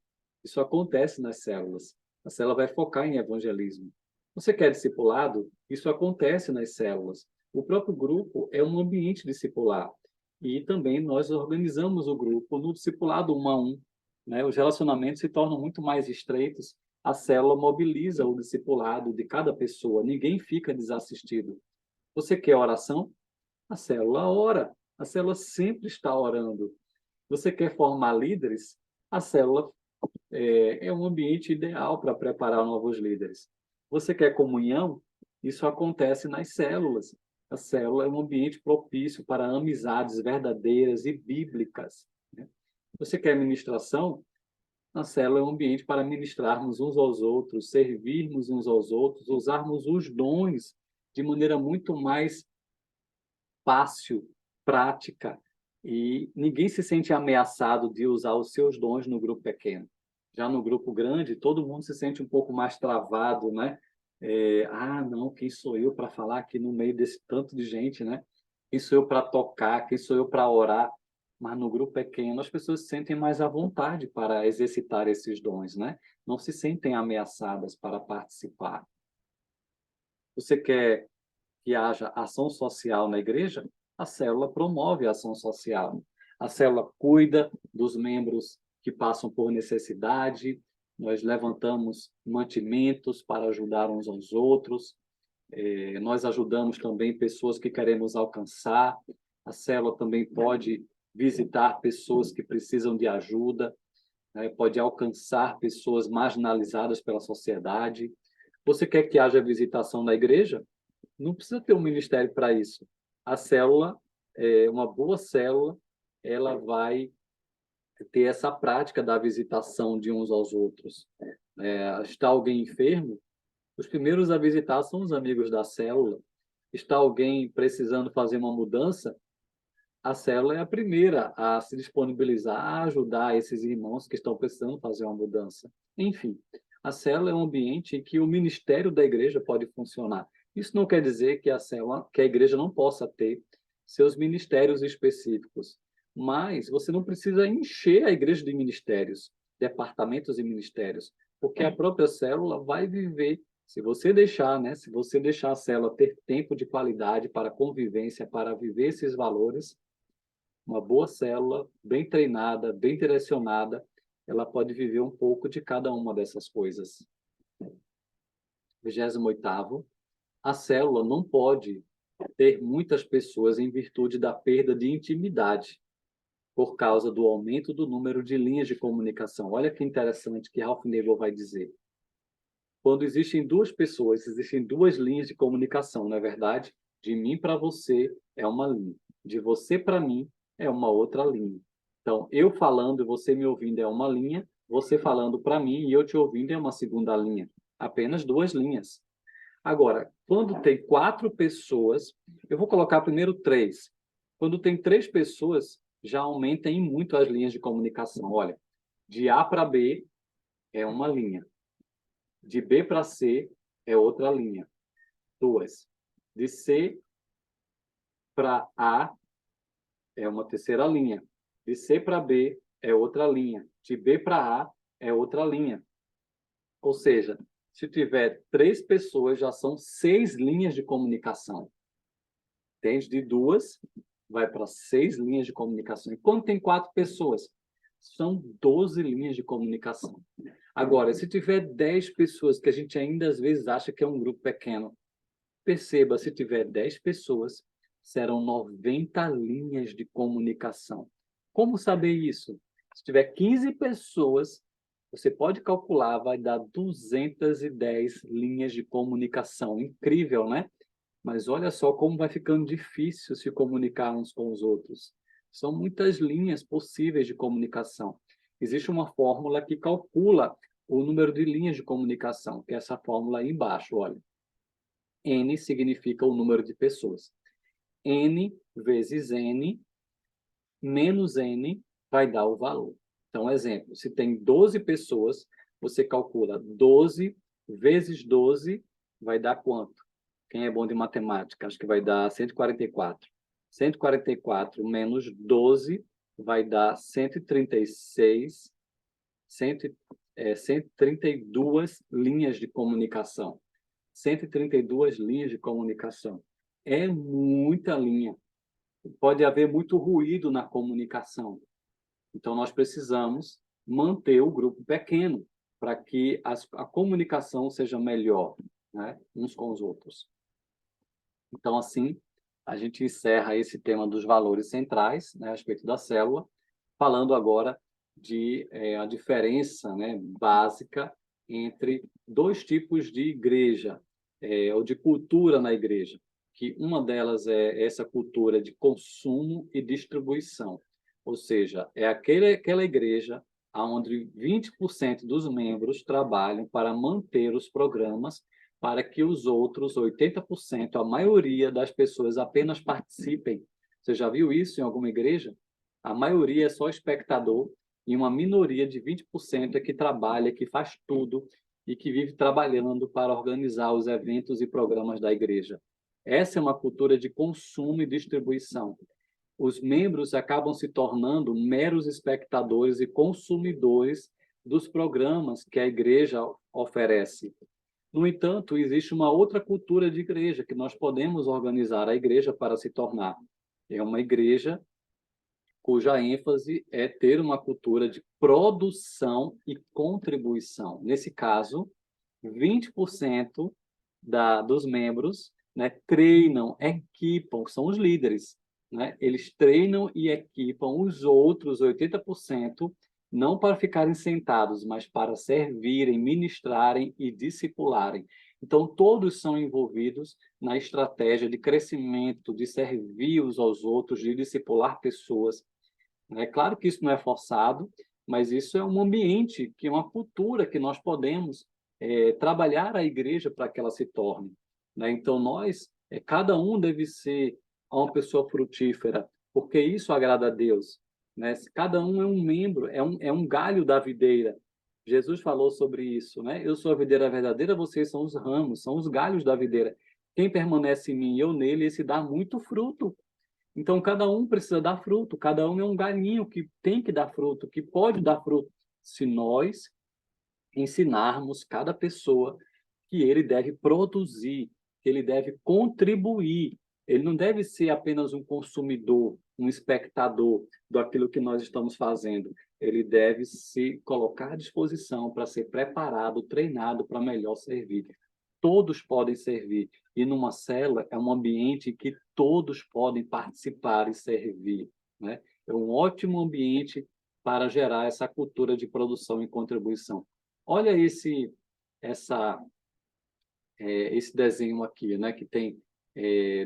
Isso acontece nas células. A célula vai focar em evangelismo. Você quer discipulado? Isso acontece nas células. O próprio grupo é um ambiente discipular. E também nós organizamos o grupo no discipulado 1 a 1. Né? Os relacionamentos se tornam muito mais estreitos. A célula mobiliza o discipulado de cada pessoa. Ninguém fica desassistido. Você quer oração? A célula ora. A célula sempre está orando. Você quer formar líderes? A célula é um ambiente ideal para preparar novos líderes. Você quer comunhão? Isso acontece nas células. A célula é um ambiente propício para amizades verdadeiras e bíblicas. Né? Você quer ministração? A célula é um ambiente para ministrarmos uns aos outros, servirmos uns aos outros, usarmos os dons de maneira muito mais fácil, prática, e ninguém se sente ameaçado de usar os seus dons no grupo pequeno. Já no grupo grande, todo mundo se sente um pouco mais travado, né? Não, quem sou eu para falar aqui no meio desse tanto de gente, né? Quem sou eu para tocar? Quem sou eu para orar? Mas no grupo pequeno, as pessoas se sentem mais à vontade para exercitar esses dons, né? Não se sentem ameaçadas para participar. Você quer que haja ação social na igreja? A célula promove a ação social. A célula cuida dos membros que passam por necessidade, nós levantamos mantimentos para ajudar uns aos outros, nós ajudamos também pessoas que queremos alcançar, a célula também pode visitar pessoas que precisam de ajuda, né? Pode alcançar pessoas marginalizadas pela sociedade. Você quer que haja visitação na igreja? Não precisa ter um ministério para isso. A célula, uma boa célula, ela vai ter essa prática da visitação de uns aos outros. Está alguém enfermo? Os primeiros a visitar são os amigos da célula. Está alguém precisando fazer uma mudança? A célula é a primeira a se disponibilizar, a ajudar esses irmãos que estão precisando fazer uma mudança. Enfim, a célula é um ambiente em que o ministério da igreja pode funcionar. Isso não quer dizer que que a igreja não possa ter seus ministérios específicos, mas você não precisa encher a igreja de ministérios, departamentos e ministérios, porque a própria célula vai viver. Se você deixar, né? Se você deixar a célula ter tempo de qualidade para convivência, para viver esses valores, uma boa célula, bem treinada, bem direcionada, ela pode viver um pouco de cada uma dessas coisas. 28º, a célula não pode ter muitas pessoas em virtude da perda de intimidade, por causa do aumento do número de linhas de comunicação. Olha que interessante que Ralph Nagle vai dizer. Quando existem duas pessoas, existem duas linhas de comunicação, não é verdade? De mim para você é uma linha. De você para mim é uma outra linha. Então, eu falando e você me ouvindo é uma linha, você falando para mim e eu te ouvindo é uma segunda linha. Apenas duas linhas. Agora, quando tem 4 pessoas, eu vou colocar primeiro 3. Quando tem 3 pessoas, já aumenta em muito as linhas de comunicação. Olha, de A para B é uma linha. De B para C é outra linha. 2. De C para A é uma terceira linha. De C para B é outra linha. De B para A é outra linha. Ou seja, se tiver 3 pessoas, já são 6 linhas de comunicação. Entende? De 2, vai para 6 linhas de comunicação. E quando tem 4 pessoas, são 12 linhas de comunicação. Agora, se tiver 10 pessoas, que a gente ainda às vezes acha que é um grupo pequeno, perceba, se tiver 10 pessoas, serão 90 linhas de comunicação. Como saber isso? Se tiver 15 pessoas, Você pode calcular, vai dar 210 linhas de comunicação. Incrível, né? Mas olha só como vai ficando difícil se comunicar uns com os outros. São muitas linhas possíveis de comunicação. Existe uma fórmula que calcula o número de linhas de comunicação, que é essa fórmula aí embaixo, olha. N significa o número de pessoas. N vezes N menos N vai dar o valor. Então, exemplo, se tem 12 pessoas, você calcula 12 vezes 12 vai dar quanto? Quem é bom de matemática? Acho que vai dar 144. 144 menos 12 vai dar 136, 132 linhas de comunicação. 132 linhas de comunicação. É muita linha. Pode haver muito ruído na comunicação. Então, nós precisamos manter o grupo pequeno para que a comunicação seja melhor, né, uns com os outros. Então, assim, a gente encerra esse tema dos valores centrais, né, a respeito da célula, falando agora de a diferença, né, básica entre dois tipos de igreja, ou de cultura na igreja, que uma delas é essa cultura de consumo e distribuição, ou seja, é aquela igreja onde 20% dos membros trabalham para manter os programas para que os outros 80%, a maioria das pessoas apenas participem. Você já viu isso em alguma igreja? A maioria é só espectador e uma minoria de 20% é que trabalha, que faz tudo e que vive trabalhando para organizar os eventos e programas da igreja. Essa é uma cultura de consumo e distribuição. Os membros acabam se tornando meros espectadores e consumidores dos programas que a igreja oferece. No entanto, existe uma outra cultura de igreja que nós podemos organizar a igreja para se tornar. É uma igreja cuja ênfase é ter uma cultura de produção e contribuição. Nesse caso, 20% dos membros, né, treinam, equipam, são os líderes, né? Eles treinam e equipam os outros 80%, não para ficarem sentados, mas para servirem, ministrarem e discipularem. Então, todos são envolvidos na estratégia de crescimento, de servir uns aos outros, de discipular pessoas. É claro que isso não é forçado, mas isso é um ambiente, que é uma cultura que nós podemos trabalhar a igreja para que ela se torne, né? Então, cada um deve ser uma pessoa frutífera, porque isso agrada a Deus, né? Cada um é um membro, é um galho da videira. Jesus falou sobre isso, né? Eu sou a videira verdadeira, vocês são os ramos, são os galhos da videira. Quem permanece em mim e eu nele, esse dá muito fruto. Então, cada um precisa dar fruto, cada um é um galinho que tem que dar fruto, que pode dar fruto, se nós ensinarmos cada pessoa que ele deve produzir, que ele deve contribuir. Ele não deve ser apenas um consumidor, um espectador daquilo que nós estamos fazendo. Ele deve se colocar à disposição para ser preparado, treinado para melhor servir. Todos podem servir. E numa célula é um ambiente em que todos podem participar e servir, né? É um ótimo ambiente para gerar essa cultura de produção e contribuição. Olha essa, esse desenho aqui, né? Que tem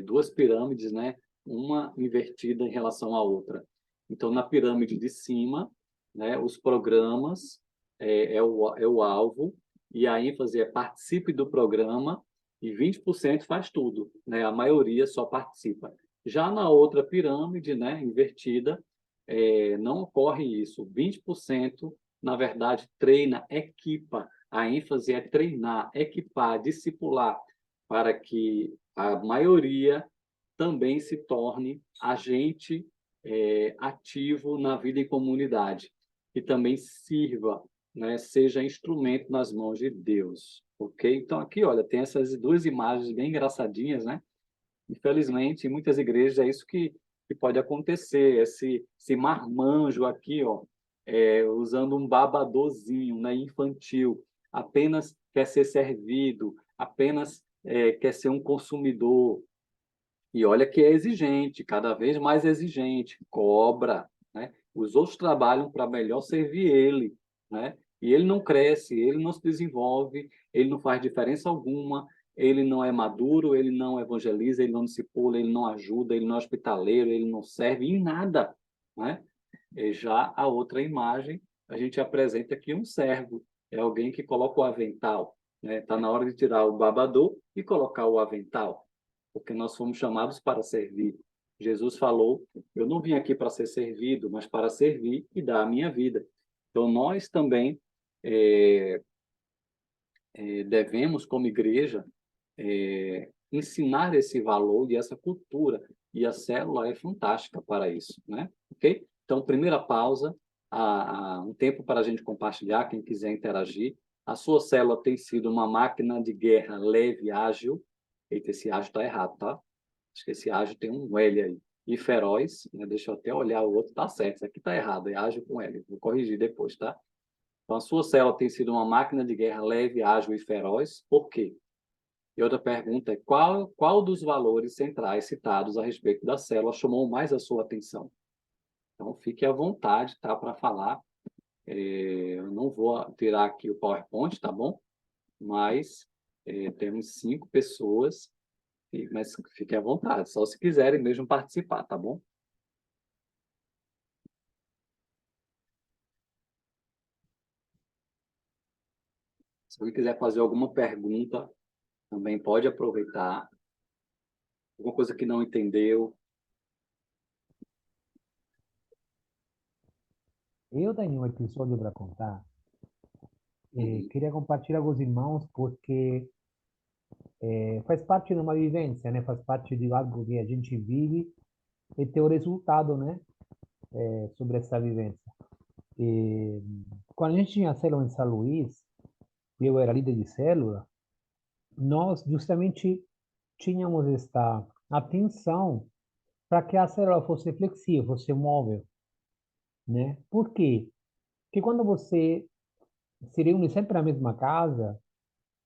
duas pirâmides, né? Uma invertida em relação à outra. Então, na pirâmide de cima, né? Os programas é o alvo, e a ênfase é participe do programa, e 20% faz tudo, né? A maioria só participa. Já na outra pirâmide, né? Invertida, não ocorre isso. 20%, na verdade, treina, equipa. A ênfase é treinar, equipar, discipular, para que a maioria também se torne agente ativo na vida em comunidade, e também sirva, né, seja instrumento nas mãos de Deus, ok? Então aqui, olha, tem essas duas imagens bem engraçadinhas, né? Infelizmente, em muitas igrejas é isso que pode acontecer, esse marmanjo aqui, ó, usando um babadorzinho, né, infantil, apenas quer ser servido, apenas quer ser um consumidor. E olha que é exigente, cada vez mais exigente, cobra, né? Os outros trabalham para melhor servir ele, né? E ele não cresce, ele não se desenvolve, ele não faz diferença alguma, ele não é maduro, ele não evangeliza, ele não discipula, ele não ajuda, ele não é hospitaleiro, ele não serve em nada, né? E já a outra imagem, a gente apresenta aqui um servo, é alguém que coloca o avental, né? Está na hora de tirar o babador e colocar o avental, porque nós fomos chamados para servir. Jesus falou: eu não vim aqui para ser servido, mas para servir e dar a minha vida. Então, nós também é, devemos, como igreja, ensinar esse valor e essa cultura. E a célula é fantástica para isso, né? Ok? Então, primeira pausa, um tempo para a gente compartilhar, quem quiser interagir. A sua célula tem sido uma máquina de guerra leve, ágil. Eita, esse ágil está errado, tá? Acho que esse ágil tem um L aí. E feroz, né? Deixa eu até olhar o outro, tá certo. Isso aqui tá errado, é ágil com L. Vou corrigir depois, tá? Então, a sua célula tem sido uma máquina de guerra leve, ágil e feroz. Por quê? E outra pergunta é: qual dos valores centrais citados a respeito da célula chamou mais a sua atenção? Então, fique à vontade, tá, para falar. Eu não vou tirar aqui o PowerPoint, tá bom? Mas temos 5 pessoas, mas fique à vontade, só se quiserem mesmo participar, tá bom? Se alguém quiser fazer alguma pergunta, também pode aproveitar. Alguma coisa que não entendeu. Eu tenho um episódio para contar. Uhum. Queria compartilhar com os irmãos porque faz parte de uma vivência, né? Faz parte de algo que a gente vive e tem o resultado, né? Sobre essa vivência. E, quando a gente tinha célula em São Luís, e eu era líder de célula, nós justamente tínhamos esta atenção para que a célula fosse flexível, fosse móvel, né? Por quê? Porque quando você se reúne sempre na mesma casa,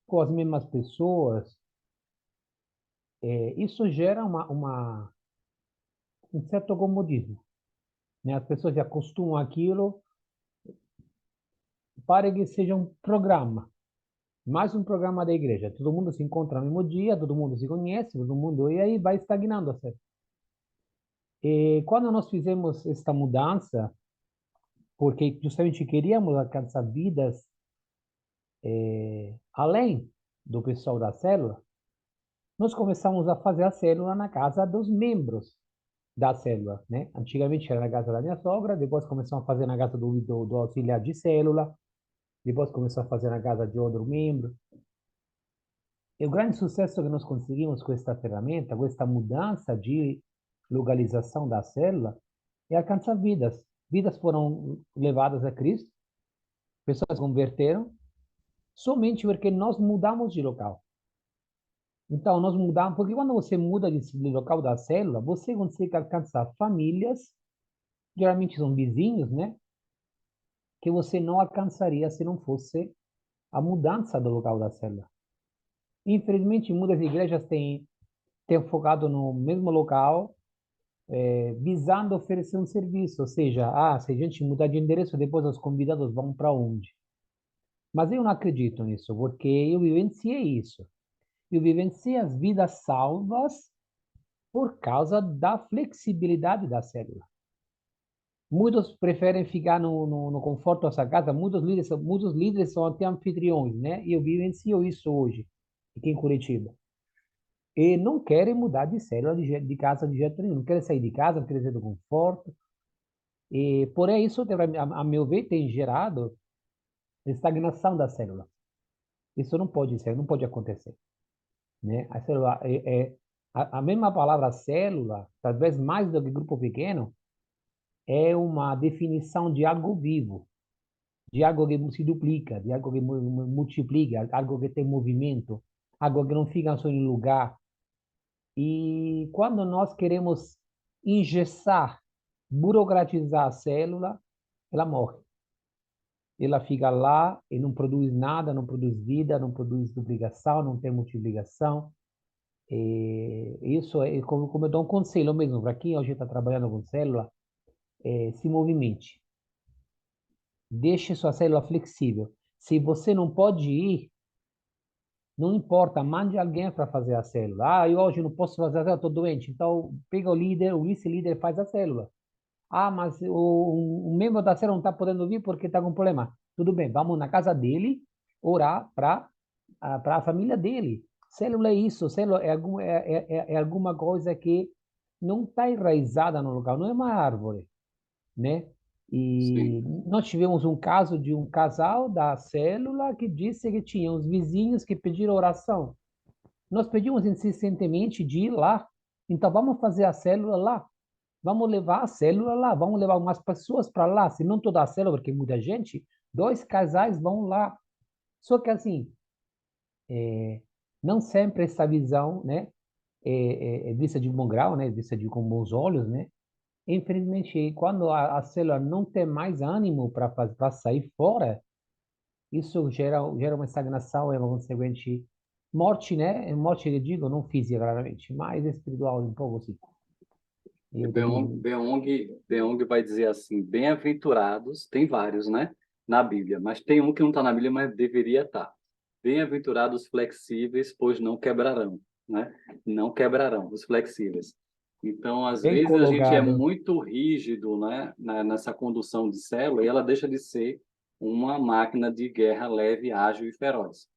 com as mesmas pessoas, isso gera um certo comodismo, né? As pessoas se acostumam àquilo para que seja um programa, mais um programa da igreja. Todo mundo se encontra no mesmo dia, todo mundo se conhece, todo mundo, e aí vai estagnando a série. E quando nós fizemos esta mudança, porque justamente queríamos alcançar vidas além do pessoal da célula, nós começamos a fazer a célula na casa dos membros da célula, né? Antigamente era na casa da minha sogra, depois começamos a fazer na casa do auxiliar de célula, depois começou a fazer na casa de outro membro. E o grande sucesso que nós conseguimos com esta ferramenta, com esta mudança de localização da célula, é alcançar vidas. Vidas foram levadas a Cristo, pessoas converteram, somente porque nós mudamos de local. Então, nós mudamos, porque quando você muda de local da célula, você consegue alcançar famílias, geralmente são vizinhos, né? Que você não alcançaria se não fosse a mudança do local da célula. Infelizmente, muitas igrejas têm focado no mesmo local, visando oferecer um serviço, ou seja, se a gente mudar de endereço, depois os convidados vão para onde? Mas eu não acredito nisso, porque eu vivenciei isso. Eu vivenciei as vidas salvas por causa da flexibilidade da célula. Muitos preferem ficar no conforto da sua casa, muitos líderes são até anfitriões, né? E eu vivencio isso hoje, aqui em Curitiba. E não querem mudar de célula, de casa de jeito nenhum. Não querem sair de casa, não querem sair do conforto. E, porém, isso, a meu ver, tem gerado estagnação da célula. Isso não pode ser, não pode acontecer, né? A célula a mesma palavra célula, talvez mais do que grupo pequeno, é uma definição de algo vivo, de algo que se duplica, de algo que multiplica, algo que tem movimento, algo que não fica só em lugar. E quando nós queremos engessar, burocratizar a célula, ela morre. Ela fica lá e não produz nada, não produz vida, não produz duplicação, não tem multiplicação. E isso é como eu dou um conselho mesmo para quem hoje está trabalhando com célula, se movimente. Deixe sua célula flexível. Se você não pode ir, não importa, mande alguém para fazer a célula. Ah, eu hoje não posso fazer a célula, estou doente. Então, pega o vice-líder faz a célula. Ah, mas o membro da célula não está podendo vir porque está com problema. Tudo bem, vamos na casa dele orar para a família dele. Célula é isso, célula é alguma coisa que não está enraizada no local, não é uma árvore, né? E Sim, nós tivemos um caso de um casal da célula que disse que tinha uns vizinhos que pediram oração. Nós pedimos insistentemente de ir lá. Então vamos fazer a célula lá. Vamos levar a célula lá, vamos levar umas pessoas para lá, se não toda a célula, porque muita gente, dois casais vão lá. Só que assim, não sempre essa visão, né, é vista de bom grau, né, vista de com bons olhos, né? Infelizmente, quando a célula não tem mais ânimo para sair fora, isso gera uma estagnação e uma consequente morte, né? Morte, eu digo, não física, claramente, mas espiritual, um pouco assim. e Eu tenho. Beong vai dizer assim, bem-aventurados, tem vários, né, na Bíblia, mas tem um que não está na Bíblia, mas deveria estar. Bem-aventurados flexíveis, pois não quebrarão, né? Não quebrarão os flexíveis. Então, às Bem vezes a gente é colocado. muito rígido, né, nessa condução de célula e ela deixa de ser uma máquina de guerra leve, ágil e feroz.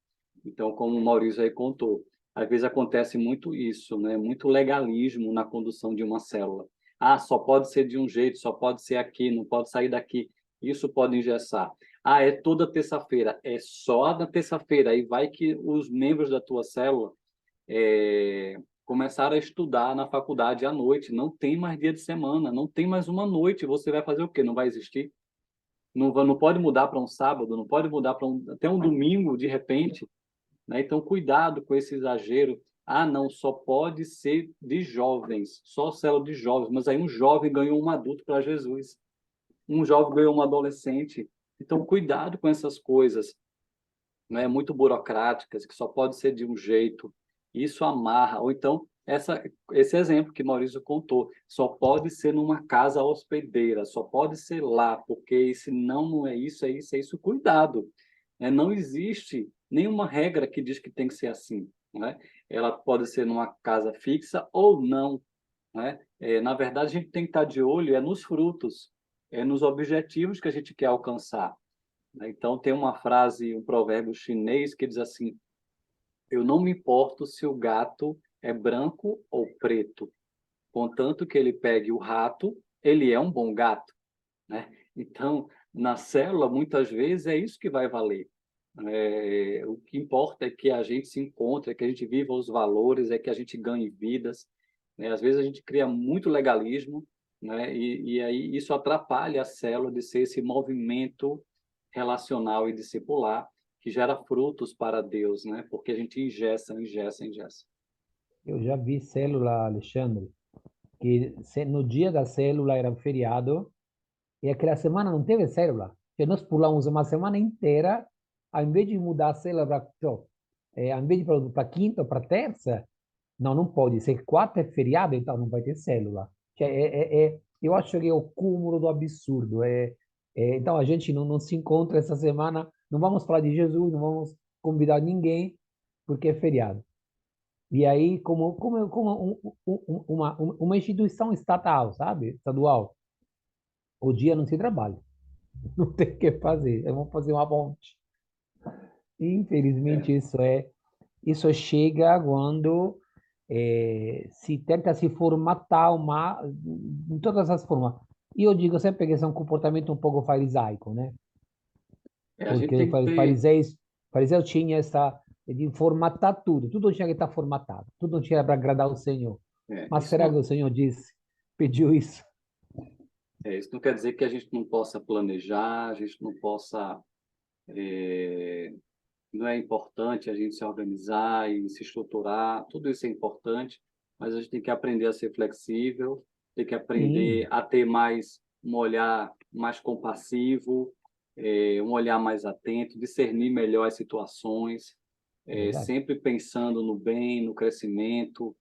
Então, como o Maurício aí contou, às vezes acontece muito isso, né? Muito legalismo na condução de uma célula. Ah, só pode ser de um jeito, só pode ser aqui, não pode sair daqui. Isso pode engessar. Ah, é toda terça-feira. É só na terça-feira. Aí vai que os membros da tua célula começaram a estudar na faculdade à noite. Não tem mais dia de semana, não tem mais uma noite. Você vai fazer o quê? Não vai existir? Não pode mudar para um sábado, não pode mudar para até um domingo, de repente, né? Então, cuidado com esse exagero. Ah, não, só pode ser de jovens, só célula de jovens. Mas aí um jovem ganhou um adulto para Jesus, um jovem ganhou um adolescente. Então, cuidado com essas coisas, né? Muito burocráticas, que só pode ser de um jeito. Isso amarra. Ou então, esse exemplo que Maurício contou, só pode ser numa casa hospedeira, só pode ser lá, porque senão não é isso, é isso, é isso. Cuidado, né? Não existe nenhuma regra que diz que tem que ser assim, né? Ela pode ser numa casa fixa ou não, né? Na verdade, a gente tem que estar de olho nos frutos, nos objetivos que a gente quer alcançar, né? Então, tem uma frase, um provérbio chinês que diz assim: eu não me importo se o gato é branco ou preto, contanto que ele pegue o rato, ele é um bom gato, né? Então, na célula, muitas vezes é isso que vai valer. O que importa é que a gente se encontre, é que a gente viva os valores, é que a gente ganhe vidas, né? Às vezes a gente cria muito legalismo, né? E aí isso atrapalha a célula de ser esse movimento relacional e discipular que gera frutos para Deus, né? Porque a gente ingessa, ingessa, ingessa. Eu já vi célula, Alexandre, que no dia da célula era um feriado e aquela semana não teve célula. Que nós pulamos uma semana inteira, ao invés de mudar a célula ao invés de para quinta ou para terça, não pode. Se quarta é feriado, então não vai ter célula. Eu acho que é o cúmulo do absurdo. Então a gente não se encontra essa semana, não vamos falar de Jesus, não vamos convidar ninguém, porque é feriado. E aí, como uma instituição estatal, sabe? Estadual, o dia não se trabalha, não tem o que fazer, vamos fazer uma ponte. É, Infelizmente, isso chega quando se tenta se formatar em todas as formas. E eu digo sempre que esse é um comportamento um pouco farisaico, né? a gente Porque tem que os ter, fariseus tinham essa de formatar tudo, tudo tinha que estar formatado, tudo tinha para agradar o Senhor. Mas isso será que não, o Senhor disse, pediu isso? isso não quer dizer que a gente não possa planejar, a gente não possa, não é importante a gente se organizar e se estruturar, tudo isso é importante, mas a gente tem que aprender a ser flexível, tem que aprender Sim, a ter um olhar mais compassivo, um olhar mais atento, discernir melhor as situações, é verdade, sempre pensando no bem, no crescimento,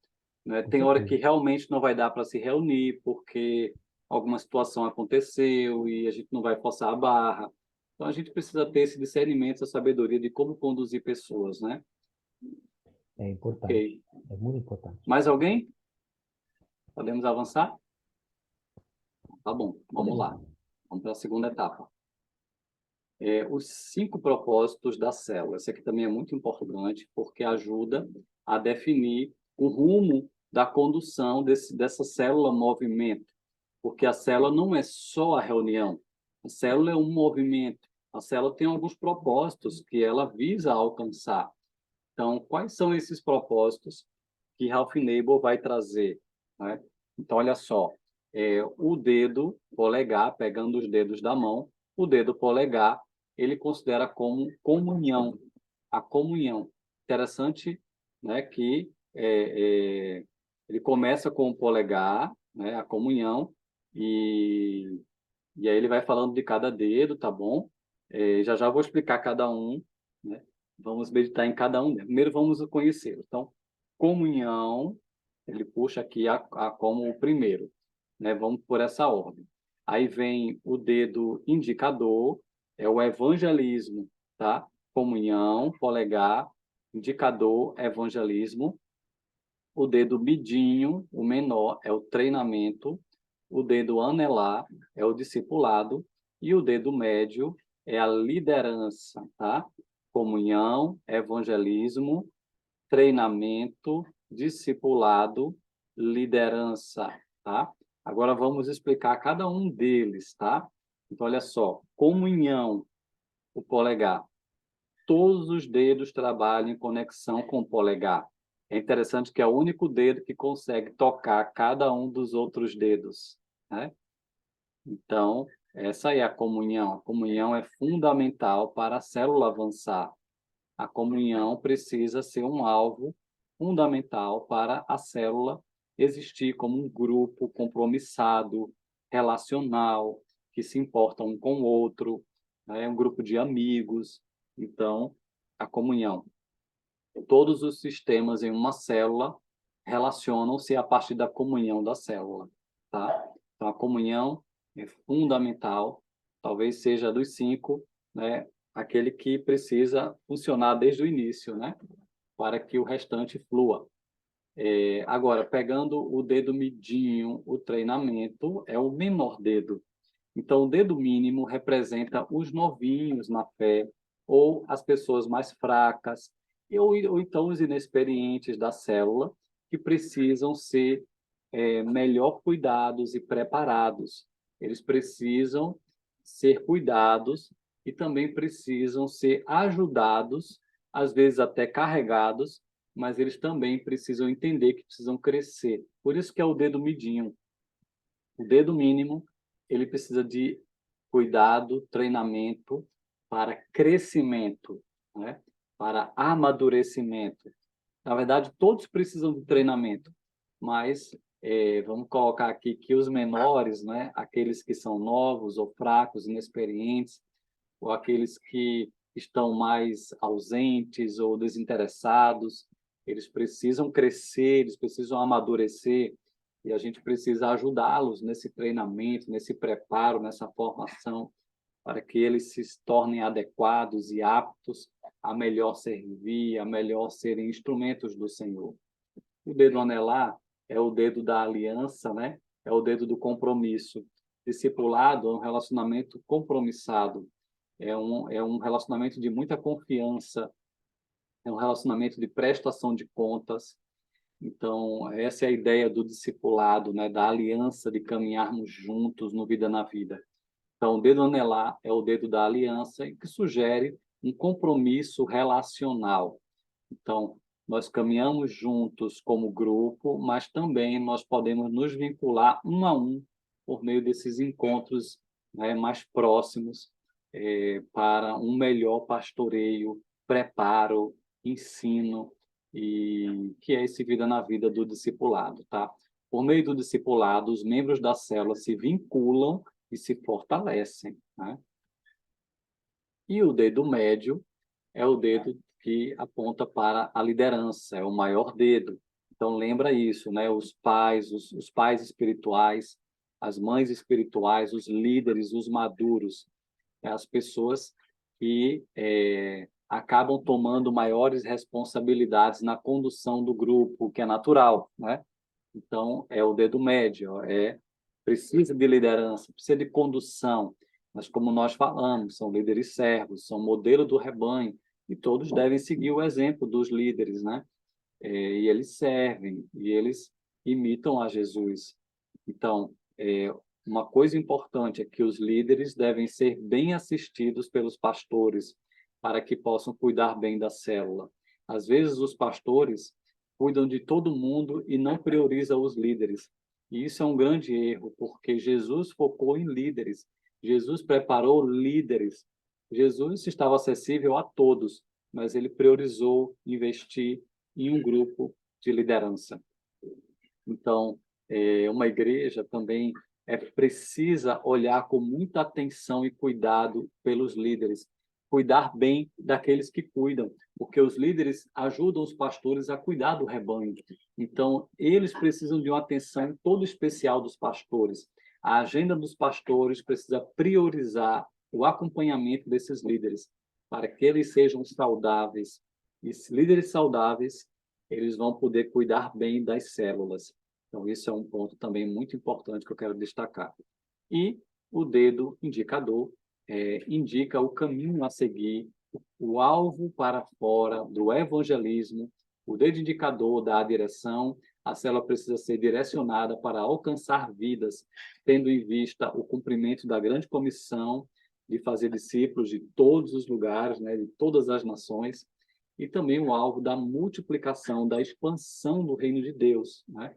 né? com Tem hora que certeza. realmente não vai dar para se reunir porque alguma situação aconteceu e a gente não vai forçar a barra, Então, a gente precisa ter esse discernimento, essa sabedoria de como conduzir pessoas, né? É importante. Ok. É muito importante. Mais alguém? Podemos avançar? Tá bom, vamos Podemos. lá. Vamos para a segunda etapa. Os 5 propósitos da célula. Esse aqui também é muito importante, porque ajuda a definir o rumo da condução dessa célula movimento. Porque a célula não é só a reunião. A célula é um movimento. A célula tem alguns propósitos que ela visa alcançar. Então, quais são esses propósitos que Ralph Neighbor vai trazer, né? Então, olha só, o dedo polegar, pegando os dedos da mão, o dedo polegar, ele considera como comunhão, a comunhão. Interessante, né, que ele começa com o polegar, né, a comunhão, e, e aí ele vai falando de cada dedo, tá bom? Já já vou explicar cada um, né? Vamos meditar em cada um deles. Primeiro vamos conhecê-lo. Então, comunhão, ele puxa aqui a como o primeiro, né? Vamos por essa ordem. Aí vem o dedo indicador, é o evangelismo, tá? Comunhão, polegar, indicador, evangelismo. O dedo midinho, o menor, é o treinamento. O dedo anelar é o discipulado. E o dedo médio é a liderança, tá? Comunhão, evangelismo, treinamento, discipulado, liderança, tá? Agora vamos explicar cada um deles, tá? Então, olha só, comunhão, o polegar. Todos os dedos trabalham em conexão com o polegar. É interessante que é o único dedo que consegue tocar cada um dos outros dedos, né? Então, essa é a comunhão. A comunhão é fundamental para a célula avançar. A comunhão precisa ser um alvo fundamental para a célula existir como um grupo compromissado, relacional, que se importa um com o outro, né? Um grupo de amigos. Então, a comunhão. Todos os sistemas em uma célula relacionam-se a partir da comunhão da célula, tá? Então, a comunhão é fundamental, talvez seja dos 5, né, aquele que precisa funcionar desde o início, né, para que o restante flua. Agora, pegando o dedo midinho, o treinamento é o menor dedo. Então, o dedo mínimo representa os novinhos na fé, ou as pessoas mais fracas, ou então os inexperientes da célula, que precisam ser melhor cuidados e preparados. Eles precisam ser cuidados e também precisam ser ajudados, às vezes até carregados, mas eles também precisam entender que precisam crescer. Por isso que é o dedo midinho. O dedo mínimo, ele precisa de cuidado, treinamento para crescimento, né? Para amadurecimento. Na verdade, todos precisam de treinamento, mas vamos colocar aqui que os menores, né? Aqueles que são novos ou fracos, inexperientes, ou aqueles que estão mais ausentes ou desinteressados, eles precisam crescer, eles precisam amadurecer, e a gente precisa ajudá-los nesse treinamento, nesse preparo, nessa formação, para que eles se tornem adequados e aptos a melhor servir, a melhor serem instrumentos do Senhor. O dedo anelar é o dedo da aliança, né? É o dedo do compromisso. Discipulado é um relacionamento compromissado, é um relacionamento de muita confiança, é um relacionamento de prestação de contas. Então, essa é a ideia do discipulado, né? Da aliança, de caminharmos juntos no Vida na Vida. Então, o dedo anelar é o dedo da aliança, que sugere um compromisso relacional. Então, nós caminhamos juntos como grupo, mas também nós podemos nos vincular um a um por meio desses encontros, né, mais próximos, para um melhor pastoreio, preparo, ensino, e que é esse Vida na Vida do discipulado, tá? Por meio do discipulado, os membros da célula se vinculam e se fortalecem, né? E o dedo médio é o dedo que aponta para a liderança, é o maior dedo. Então lembra isso, né? Os pais espirituais, as mães espirituais, os líderes, os maduros, as pessoas que acabam tomando maiores responsabilidades na condução do grupo, que é natural, né? Então, é o dedo médio, precisa de liderança, precisa de condução, mas como nós falamos, são líderes servos, são modelo do rebanho, e todos devem seguir o exemplo dos líderes, né? E eles servem, e eles imitam a Jesus. Então, uma coisa importante é que os líderes devem ser bem assistidos pelos pastores, para que possam cuidar bem da célula. Às vezes, os pastores cuidam de todo mundo e não priorizam os líderes. E isso é um grande erro, porque Jesus focou em líderes. Jesus preparou líderes. Jesus estava acessível a todos, mas ele priorizou investir em um grupo de liderança. Então, uma igreja também precisa olhar com muita atenção e cuidado pelos líderes, cuidar bem daqueles que cuidam, porque os líderes ajudam os pastores a cuidar do rebanho. Então, eles precisam de uma atenção toda especial dos pastores. A agenda dos pastores precisa priorizar o acompanhamento desses líderes, para que eles sejam saudáveis. E líderes saudáveis, eles vão poder cuidar bem das células. Então, isso é um ponto também muito importante que eu quero destacar. E o dedo indicador indica o caminho a seguir, o alvo para fora do evangelismo. O dedo indicador dá a direção, a célula precisa ser direcionada para alcançar vidas, tendo em vista o cumprimento da grande comissão de fazer discípulos de todos os lugares, né, de todas as nações, e também o alvo da multiplicação, da expansão do reino de Deus, né,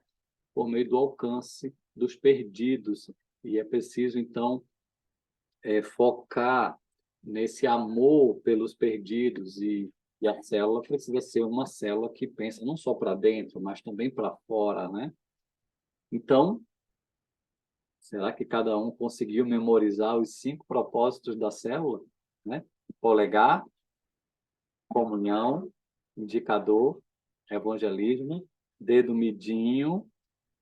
por meio do alcance dos perdidos. E é preciso, então, focar nesse amor pelos perdidos, e a célula precisa ser uma célula que pensa não só para dentro, mas também para fora, né? Então, será que cada um conseguiu memorizar os 5 propósitos da célula, né? Polegar, comunhão, indicador, evangelismo, dedo midinho,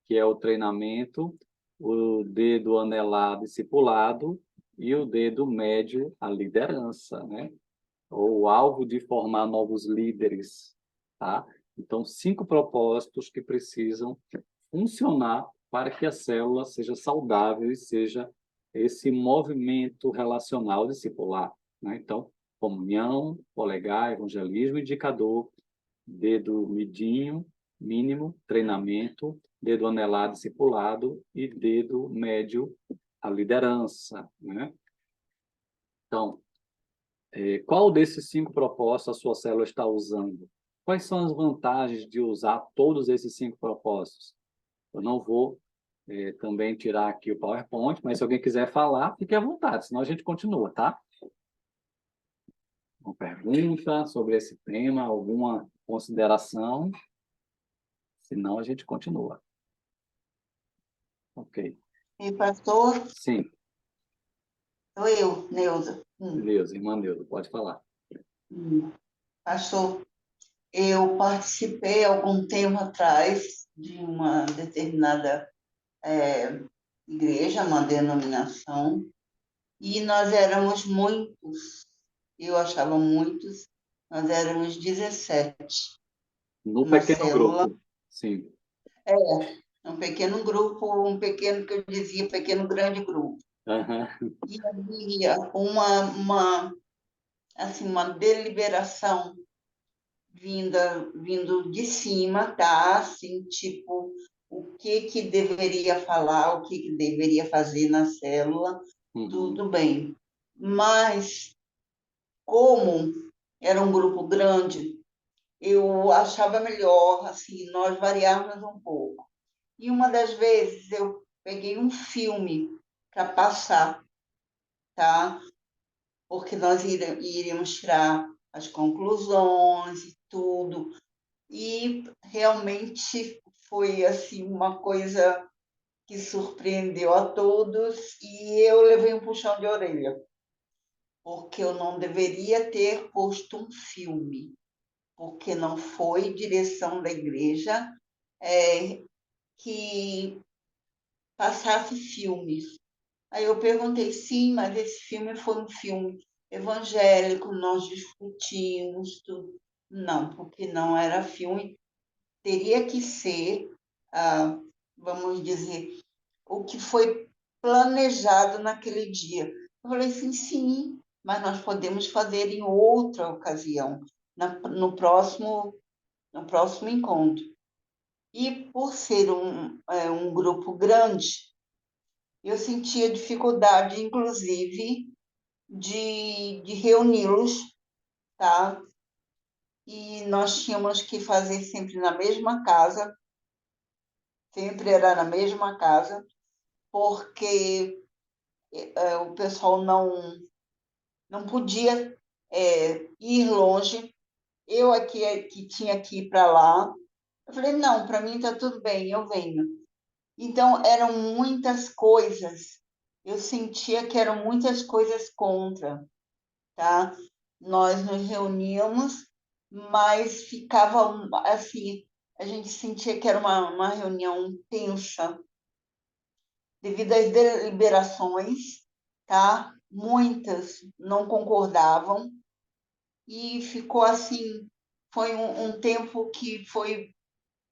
que é o treinamento, o dedo anelar, discipulado, e o dedo médio, a liderança, né? Ou o alvo de formar novos líderes, tá? Então, 5 propósitos que precisam funcionar para que a célula seja saudável e seja esse movimento relacional discipular, né? Então, comunhão, polegar, evangelismo, indicador, dedo midinho, mínimo, treinamento, dedo anelar, discipulado, e dedo médio, a liderança, né? Então, qual desses 5 propósitos a sua célula está usando? Quais são as vantagens de usar todos esses 5 propósitos? Eu não vou também tirar aqui o PowerPoint, mas se alguém quiser falar, fique à vontade, senão a gente continua, tá? Uma pergunta sobre esse tema, alguma consideração? Senão a gente continua. Ok. E pastor, Sim, sou eu, Neuza. Neuza, irmã Neuza, pode falar. Pastor, eu participei algum tempo atrás de uma determinada igreja, uma denominação, e nós éramos muitos, eu achava muitos, nós éramos 17, No uma pequeno célula, grupo, sim. um pequeno grupo, um pequeno, que eu dizia, pequeno grande grupo. Aham. E havia uma deliberação vindo de cima, tá? Assim, tipo, o que deveria falar, o que deveria fazer na célula, Uhum. tudo bem. Mas, como era um grupo grande, eu achava melhor, assim, nós variarmos um pouco. E uma das vezes eu peguei um filme para passar, tá? Porque nós iríamos tirar as conclusões e tudo. E realmente foi assim uma coisa que surpreendeu a todos e eu levei um puxão de orelha, porque eu não deveria ter posto um filme, porque não foi direção da igreja que passasse filmes. Aí eu perguntei, sim, mas esse filme foi um filme evangélico, nós discutimos tudo. Não, porque não era filme, teria que ser, ah, vamos dizer, o que foi planejado naquele dia. Eu falei assim, sim, mas nós podemos fazer em outra ocasião, no próximo encontro. E por ser um grupo grande, eu sentia dificuldade, inclusive, de reuni-los, tá? E nós tínhamos que fazer sempre na mesma casa, sempre era na mesma casa, porque o pessoal não podia ir longe. Eu aqui que tinha que ir para lá. Eu falei, não, para mim está tudo bem, eu venho. Então, eram muitas coisas. Eu sentia que eram muitas coisas contra, tá? Nós nos reuníamos, mas ficava assim, a gente sentia que era uma reunião tensa, devido às deliberações, tá? Muitas não concordavam e ficou assim, foi um tempo que foi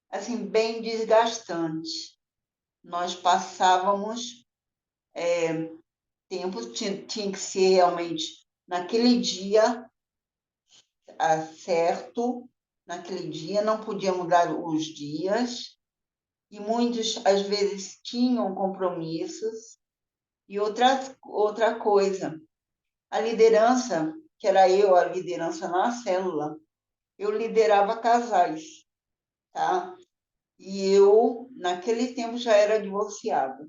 assim bem desgastante. Nós passávamos tempo, tinha que ser realmente naquele dia certo, naquele dia, não podia mudar os dias, e muitos, às vezes, tinham compromissos. E outra coisa, a liderança, que era eu, a liderança na célula, eu liderava casais, tá? E eu, naquele tempo, já era divorciada.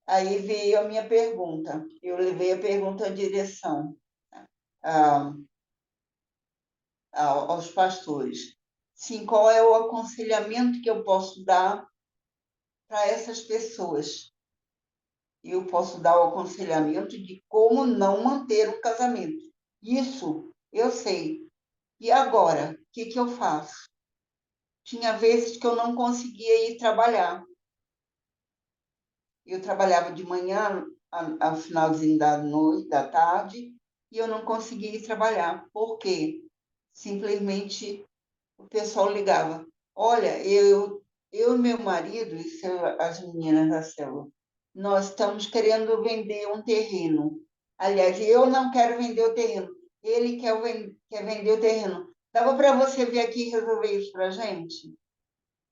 Aí veio a minha pergunta. Eu levei a pergunta à direção, a, aos pastores. Sim, qual é o aconselhamento que eu posso dar para essas pessoas? Eu posso dar o aconselhamento de como não manter o casamento. Isso eu sei. E agora, o que eu faço? Tinha vezes que eu não conseguia ir trabalhar. Eu trabalhava de manhã, ao finalzinho da noite, da tarde, e eu não conseguia ir trabalhar. Por quê? Simplesmente o pessoal ligava. Olha, eu e meu marido, isso as meninas da célula, nós estamos querendo vender um terreno. Aliás, eu não quero vender o terreno. Ele quer vender o terreno. Dava para você vir aqui e resolver isso para a gente?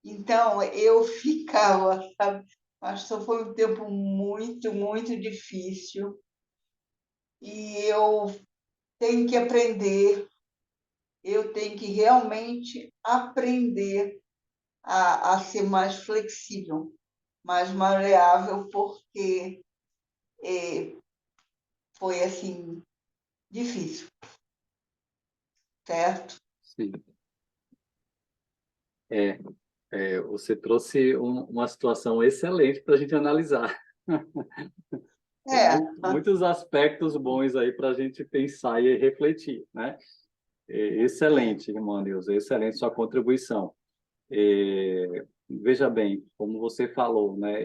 Então, eu ficava, sabe? Pastor, foi um tempo muito, muito difícil. E eu tenho que aprender, eu tenho que realmente aprender a ser mais flexível, mais maleável, porque foi assim difícil, certo? Sim. É, você trouxe uma situação excelente para a gente analisar. Tem É, muitos aspectos bons aí para a gente pensar e refletir, né? é, Excelente, irmã Neuza, excelente sua contribuição. Veja bem, como você falou, né?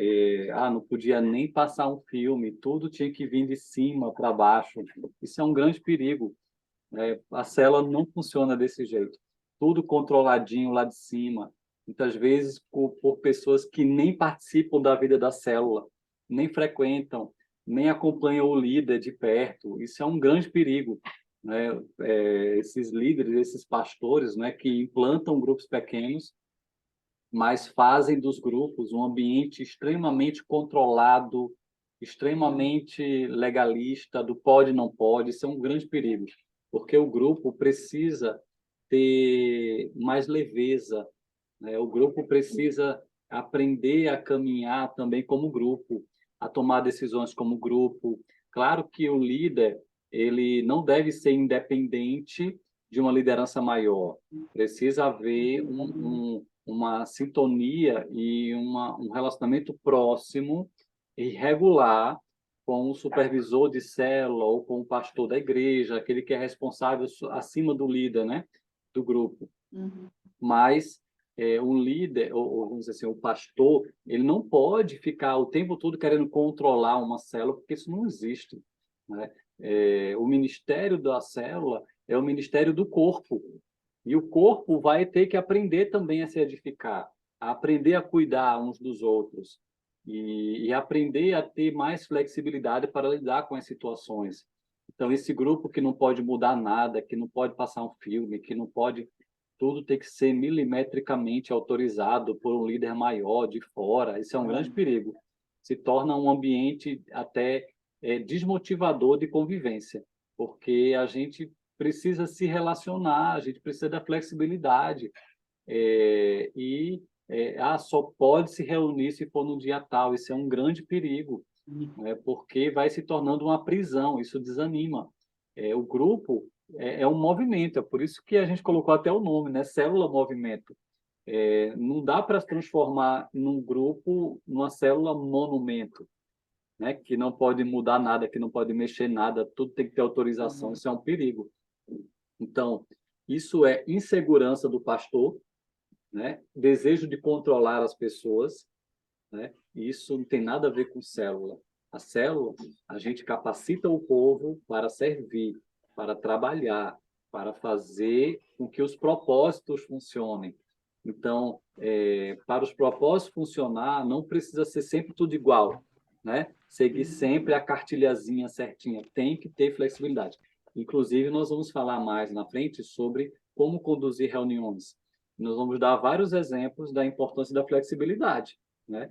Não podia nem passar um filme, tudo tinha que vir de cima para baixo. Isso é um grande perigo, né? A célula não funciona desse jeito. Tudo controladinho lá de cima, muitas vezes por pessoas que nem participam da vida da célula, nem frequentam, nem acompanham o líder de perto. Isso é um grande perigo, né? Esses líderes, esses pastores, né, que implantam grupos pequenos, mas fazem dos grupos um ambiente extremamente controlado, extremamente legalista, do pode não pode. Isso é um grande perigo, porque o grupo precisa ter mais leveza, né? O grupo precisa aprender a caminhar também como grupo, a tomar decisões como grupo. Claro que o líder, ele não deve ser independente de uma liderança maior. Precisa haver uma sintonia e um relacionamento próximo e regular com o supervisor de célula ou com o pastor da igreja, aquele que é responsável acima do líder, né, do grupo. uhum, Mas um líder, ou vamos dizer assim, o pastor, ele não pode ficar o tempo todo querendo controlar uma célula, porque isso não existe, né? O ministério da célula é o ministério do corpo, e o corpo vai ter que aprender também a se edificar, a aprender a cuidar uns dos outros, e aprender a ter mais flexibilidade para lidar com as situações. Então, esse grupo que não pode mudar nada, que não pode passar um filme, que não pode tudo tem que ser milimetricamente autorizado por um líder maior de fora. Isso é um grande perigo. Se torna um ambiente até desmotivador de convivência, porque a gente precisa se relacionar, a gente precisa da flexibilidade. Só pode se reunir se for no dia tal. Isso é um grande perigo, né? Porque vai se tornando uma prisão, isso desanima. O grupo é um movimento, é por isso que a gente colocou até o nome, né? Célula movimento. Não dá para transformar num grupo, numa célula monumento, né? Que não pode mudar nada, que não pode mexer nada, tudo tem que ter autorização, isso é um perigo. Então, isso é insegurança do pastor, né? Desejo de controlar as pessoas, né? E isso não tem nada a ver com célula. A célula, a gente capacita o povo para servir, para trabalhar, para fazer com que os propósitos funcionem. Então, para os propósitos funcionar, não precisa ser sempre tudo igual, né? Seguir sempre a cartilhazinha certinha, tem que ter flexibilidade. Inclusive, nós vamos falar mais na frente sobre como conduzir reuniões. Nós vamos dar vários exemplos da importância da flexibilidade, né?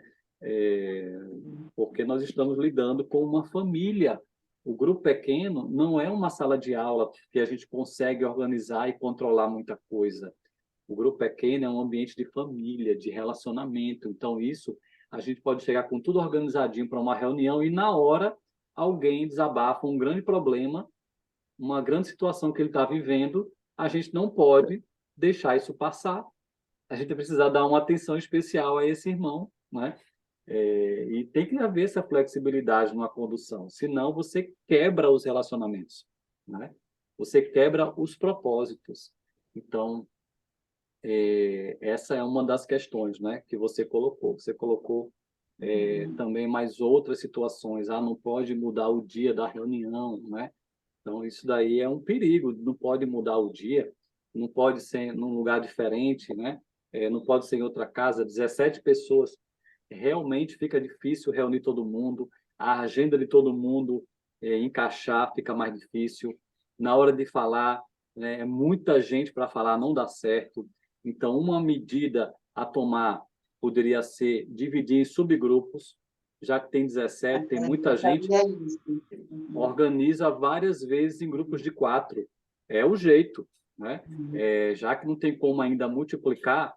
Porque nós estamos lidando com uma família. O grupo pequeno não é uma sala de aula que a gente consegue organizar e controlar muita coisa. O grupo pequeno é um ambiente de família, de relacionamento. Então, isso, a gente pode chegar com tudo organizadinho para uma reunião e, na hora, alguém desabafa um grande problema, uma grande situação que ele está vivendo. A gente não pode deixar isso passar. A gente precisa dar uma atenção especial a esse irmão, né? E tem que haver essa flexibilidade numa condução, senão você quebra os relacionamentos, né? Você quebra os propósitos. Então, essa é uma das questões, né, que você colocou. Você colocou também mais outras situações. Não pode mudar o dia da reunião, né? Então, isso daí é um perigo. Não pode mudar o dia, não pode ser num lugar diferente, né? Não pode ser em outra casa, 17 pessoas. Realmente fica difícil reunir todo mundo, a agenda de todo mundo encaixar fica mais difícil. Na hora de falar, né, é muita gente para falar, não dá certo. Então, uma medida a tomar poderia ser dividir em subgrupos, já que tem 17, tem muita Eu gente, sabia isso. organiza várias vezes em grupos de 4. É o jeito, né? Já que não tem como ainda multiplicar,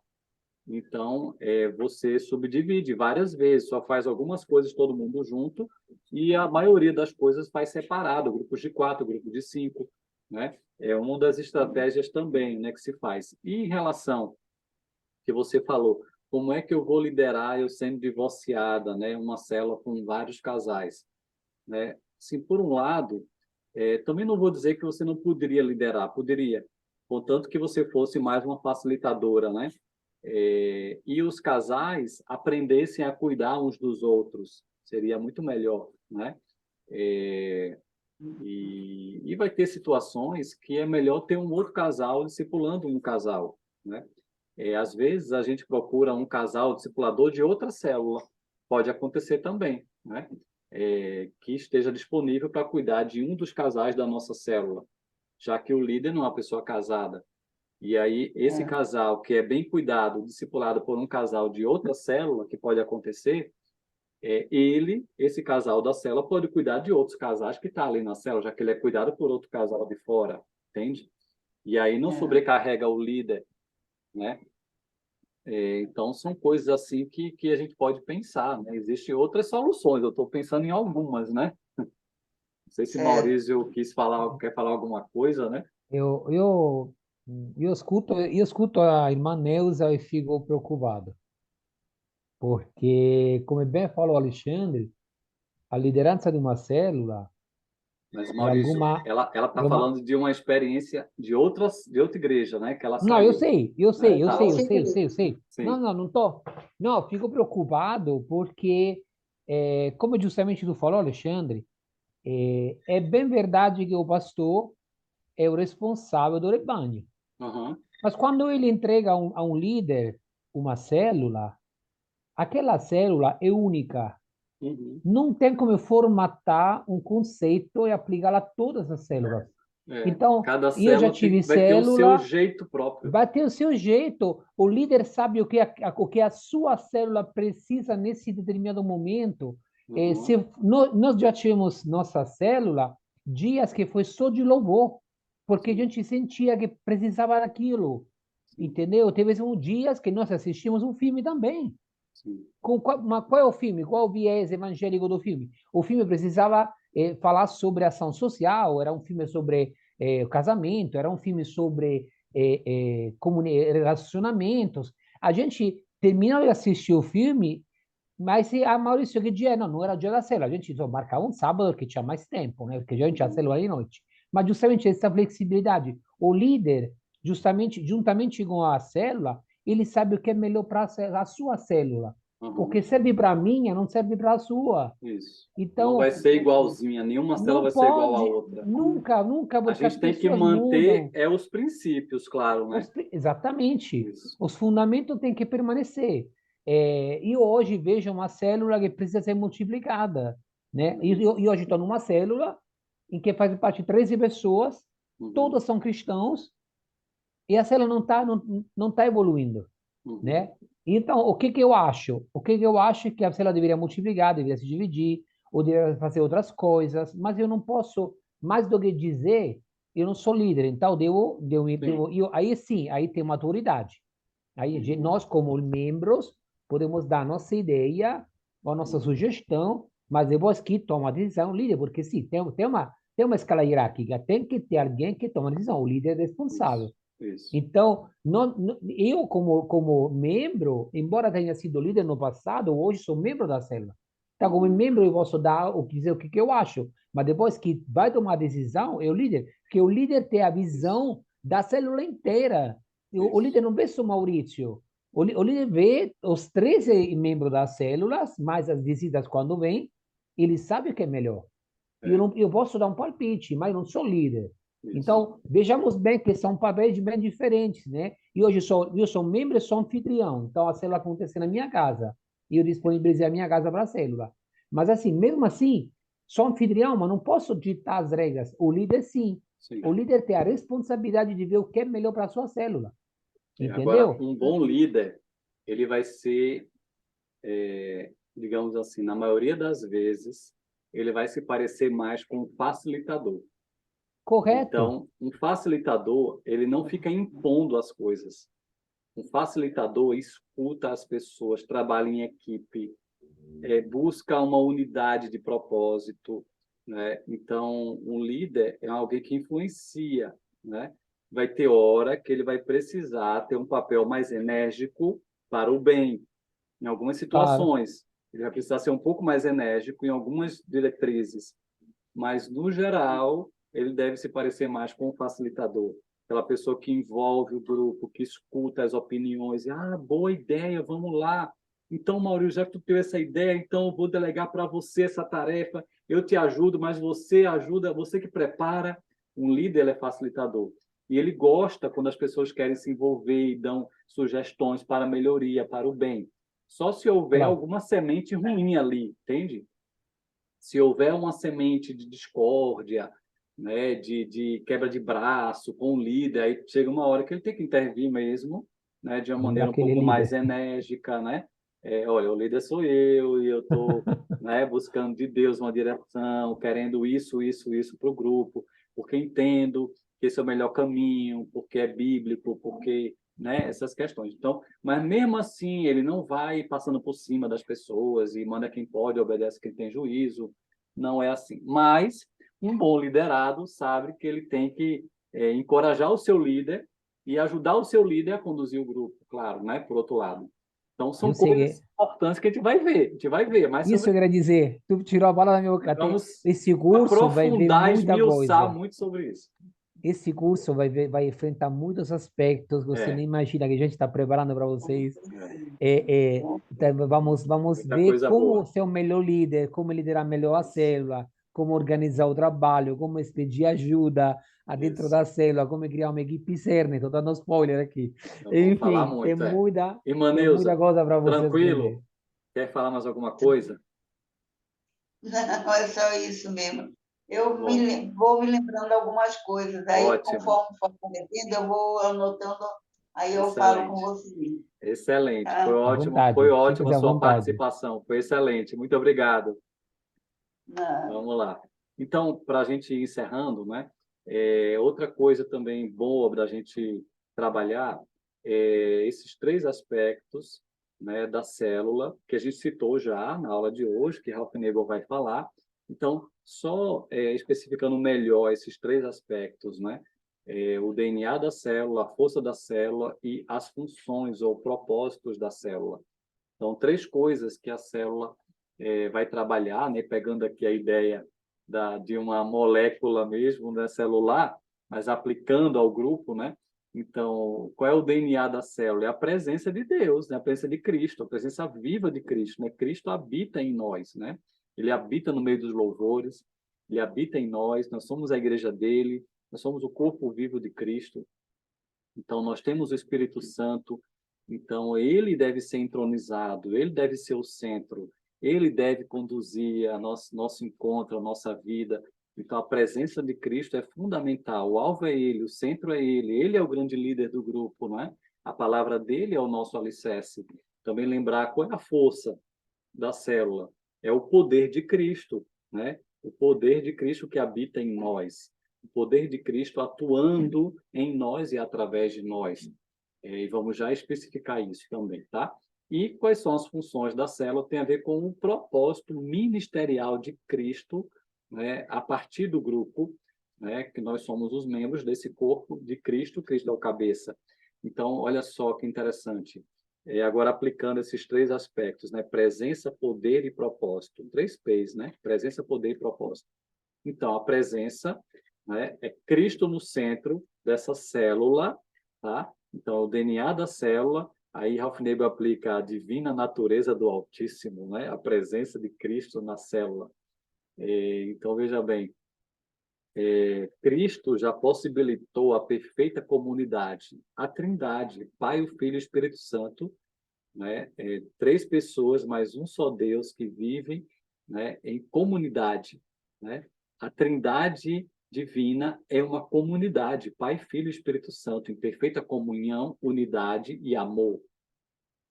então você subdivide várias vezes, só faz algumas coisas todo mundo junto e a maioria das coisas faz separado, grupos de 4, grupos de 5, né? É uma das estratégias também, né, que se faz. E em relação que você falou, como é que eu vou liderar eu sendo divorciada, né, uma célula com vários casais, né? Assim, por um lado, também não vou dizer que você não poderia liderar, poderia, contanto que você fosse mais uma facilitadora, né? E os casais aprendessem a cuidar uns dos outros, seria muito melhor, né? E vai ter situações que é melhor ter um outro casal discipulando um casal, né? Às vezes a gente procura um casal discipulador de outra célula, pode acontecer também, né? Que esteja disponível para cuidar de um dos casais da nossa célula, já que o líder não é uma pessoa casada. E aí, esse casal que é bem cuidado, discipulado por um casal de outra célula, que pode acontecer, esse casal da célula, pode cuidar de outros casais que estão ali na célula, já que ele é cuidado por outro casal de fora, entende? E aí não sobrecarrega o líder, né? Então, são coisas assim que a gente pode pensar, né? Existem outras soluções, eu estou pensando em algumas, né? Não sei se Certo. Maurício quer falar alguma coisa, né? Eu, eu, eu escuto a irmã Neuza e fico preocupado, porque, como bem falou Alexandre, a liderança de uma célula Mas, É Maurício, alguma, ela está é uma... falando de uma experiência de outra igreja, né? Que ela Não, eu saiu, sei, eu né? sei, eu sei, Tal. eu sei, eu sei, eu sei. Não, Sim. não, não tô. Não, eu fico preocupado porque, como justamente tu falou, Alexandre, é bem verdade que o pastor é o responsável do rebanho. Aham. Mas quando ele entrega a um líder uma célula, aquela célula é única. Uhum. Não tem como eu formatar um conceito e aplicá-la a todas as células. É. Então, Cada eu já célula tive vai ter o seu célula, jeito próprio. vai ter o seu jeito. O líder sabe o que a sua célula precisa nesse determinado momento. Uhum. Nós já tivemos nossa célula dias que foi só de louvor, porque a Sim, gente sentia que precisava daquilo, sim, entendeu? Teve uns dias que nós assistimos um filme também. sim. Mas qual é o filme? Qual é o viés evangélico do filme? O filme precisava falar sobre ação social, era um filme sobre o casamento, era um filme sobre relacionamentos. A gente termina de assistir o filme, mas a Maurício, que dia é? Não, não era o dia da célula. A gente só marcava um sábado que tinha mais tempo, né? Porque a gente tinha célula Uhum. de noite. Mas justamente essa flexibilidade. O líder, justamente, juntamente com a célula, ele sabe o que é melhor para a sua célula. O Uhum. que serve para a minha não serve para a sua. Isso. Não vai Então, ser igualzinha, nenhuma célula não vai ser igual à pode, outra. nunca, nunca, A porque as gente tem que pessoas manter mudam. os princípios, claro, né? Exatamente. Isso. Os fundamentos têm que permanecer. E hoje veja uma célula que precisa ser multiplicada, né? E hoje estou numa célula em que faz parte 13 pessoas, Uhum. todas são cristãos, e a célula não tá evoluindo, Uhum. né? Então, o que que eu acho? O que que eu acho é que a célula deveria multiplicar, deveria se dividir, ou deveria fazer outras coisas, mas eu não posso, mais do que dizer, eu não sou líder, então Sim. aí sim, aí tem uma autoridade. Aí Uhum. nós, como membros, podemos dar nossa ideia, a nossa Uhum. sugestão, mas depois que toma a decisão, o líder, porque sim, tem uma escala hierárquica, tem que ter alguém que toma a decisão, o líder é responsável. Isso. Isso. Então, eu, como membro, embora tenha sido líder no passado, hoje sou membro da célula. Então, como Uhum. membro, eu posso dar dizer o que, que eu acho, mas depois que vai tomar a decisão, é o líder, porque o líder tem a Isso. visão da célula inteira. O Isso. líder não vê só o Maurício. O líder vê os 13 membros das células, mais as visitas quando vem, ele sabe o que é melhor. É. Eu posso dar um palpite, mas não sou líder. Isso. Então, vejamos bem que são papéis bem diferentes, né? E hoje eu sou membro e sou anfitrião. Então, a célula acontece na minha casa. E eu disponibilizei a minha casa para a célula. Mas, assim, mesmo assim, sou anfitrião, mas não posso ditar as regras. O líder, sim. Sim. O líder tem a responsabilidade de ver o que é melhor para a sua célula. Agora, Entendeu? um bom líder, ele vai ser, digamos assim, na maioria das vezes, ele vai se parecer mais com um facilitador. Correto. Então, um facilitador, ele não fica impondo as coisas. Um facilitador escuta as pessoas, trabalha em equipe, busca uma unidade de propósito, né? Então, um líder é alguém que influencia, né? Vai ter hora que ele vai precisar ter um papel mais enérgico para o bem. Em algumas Claro. situações, ele vai precisar ser um pouco mais enérgico em algumas diretrizes, mas, no geral, ele deve se parecer mais com um facilitador, aquela pessoa que envolve o grupo, que escuta as opiniões, boa ideia, vamos lá. Então, Maurício, já que tu teve essa ideia, então eu vou delegar para você essa tarefa, eu te ajudo, mas você ajuda, você que prepara. Um líder, ele é facilitador. E ele gosta quando as pessoas querem se envolver e dão sugestões para a melhoria, para o bem. Só se houver Claro. alguma semente ruim ali, entende? Se houver uma semente de discórdia, né, de quebra de braço com o líder, aí chega uma hora que ele tem que intervir mesmo, né, de uma Manda maneira um aquele pouco mais líder. enérgica, né? Olha, o líder sou eu e eu estou, né, buscando de Deus uma direção, querendo isso para o grupo, porque entendo que esse é o melhor caminho, porque é bíblico, porque, né, essas questões. Então, mas mesmo assim, ele não vai passando por cima das pessoas e manda quem pode, obedece quem tem juízo. Não é assim. Mas um bom liderado sabe que ele tem que encorajar o seu líder e ajudar o seu líder a conduzir o grupo, claro, né? Por outro lado. Então, são Eu sei coisas importantes que a gente vai ver, mas isso sobre eu queria dizer. Tu tirou a bola da minha boca. vamos Esse curso vai ver aprofundar, muita esmiuçar coisa. muito sobre isso. Esse curso vai enfrentar muitos aspectos que você É, nem imagina que a gente está preparando para vocês. é, Então, vamos muita ver coisa como boa. ser o melhor líder, como liderar melhor a Isso, célula, como organizar o trabalho, como pedir ajuda dentro isso. da célula, como criar uma equipe CERN. Estou dando spoiler aqui. Então, vamos falar Enfim, muito, é. tem muita Irmaneusa, coisa para vocês aprender. tranquilo? Quer falar mais alguma coisa? Não, é só isso mesmo. Eu Bom, vou me lembrando algumas coisas, aí ótimo, conforme for acontecendo, eu vou anotando, aí eu falo com excelente, você. excelente. Tá? À Foi vontade, ótimo sinta-se a à sua vontade. participação, foi excelente. Muito obrigado. Não. Vamos lá. Então, para a gente ir encerrando, né? Outra coisa também boa da gente trabalhar é esses três aspectos, né, da célula que a gente citou já na aula de hoje, que Ralph Nagle vai falar. Então, só especificando melhor esses três aspectos, né? O DNA da célula, a força da célula e as funções ou propósitos da célula. Então, três coisas que a célula vai trabalhar, né? Pegando aqui a ideia de uma molécula mesmo, né? Celular, mas aplicando ao grupo, né? Então, qual é o DNA da célula? É a presença de Deus, né? A presença de Cristo, a presença viva de Cristo, né? Cristo habita em nós, né? Ele habita no meio dos louvores, ele habita em nós somos a igreja dele, nós somos o corpo vivo de Cristo. Então, nós temos o Espírito Santo, então ele deve ser entronizado, ele deve ser o centro, ele deve conduzir nosso encontro, a nossa vida. Então, a presença de Cristo é fundamental. O alvo é ele, o centro é ele é o grande líder do grupo, não é? A palavra dele é o nosso alicerce. Também lembrar qual é a força da célula. É o poder de Cristo, né? O poder de Cristo que habita em nós. O poder de Cristo atuando em nós e através de nós. E vamos já especificar isso também, tá? E quais são as funções da célula? Tem a ver com o propósito ministerial de Cristo, né? A partir do grupo, né? Que nós somos os membros desse corpo de Cristo, Cristo é o cabeça. Então, olha só que interessante. Agora, aplicando esses três aspectos, né? Presença, poder e propósito. Três P's, né? Presença, poder e propósito. Então, a presença, né, é Cristo no centro dessa célula, tá? Então, o DNA da célula, aí Ralph Nagle aplica a divina natureza do Altíssimo, né? A presença de Cristo na célula. Então, veja bem, Cristo já possibilitou a perfeita comunidade, a Trindade, Pai, o Filho e o Espírito Santo, né? Três pessoas, mas um só Deus que vivem, né, em comunidade, né? A Trindade divina é uma comunidade, Pai, Filho e Espírito Santo, em perfeita comunhão, unidade e amor.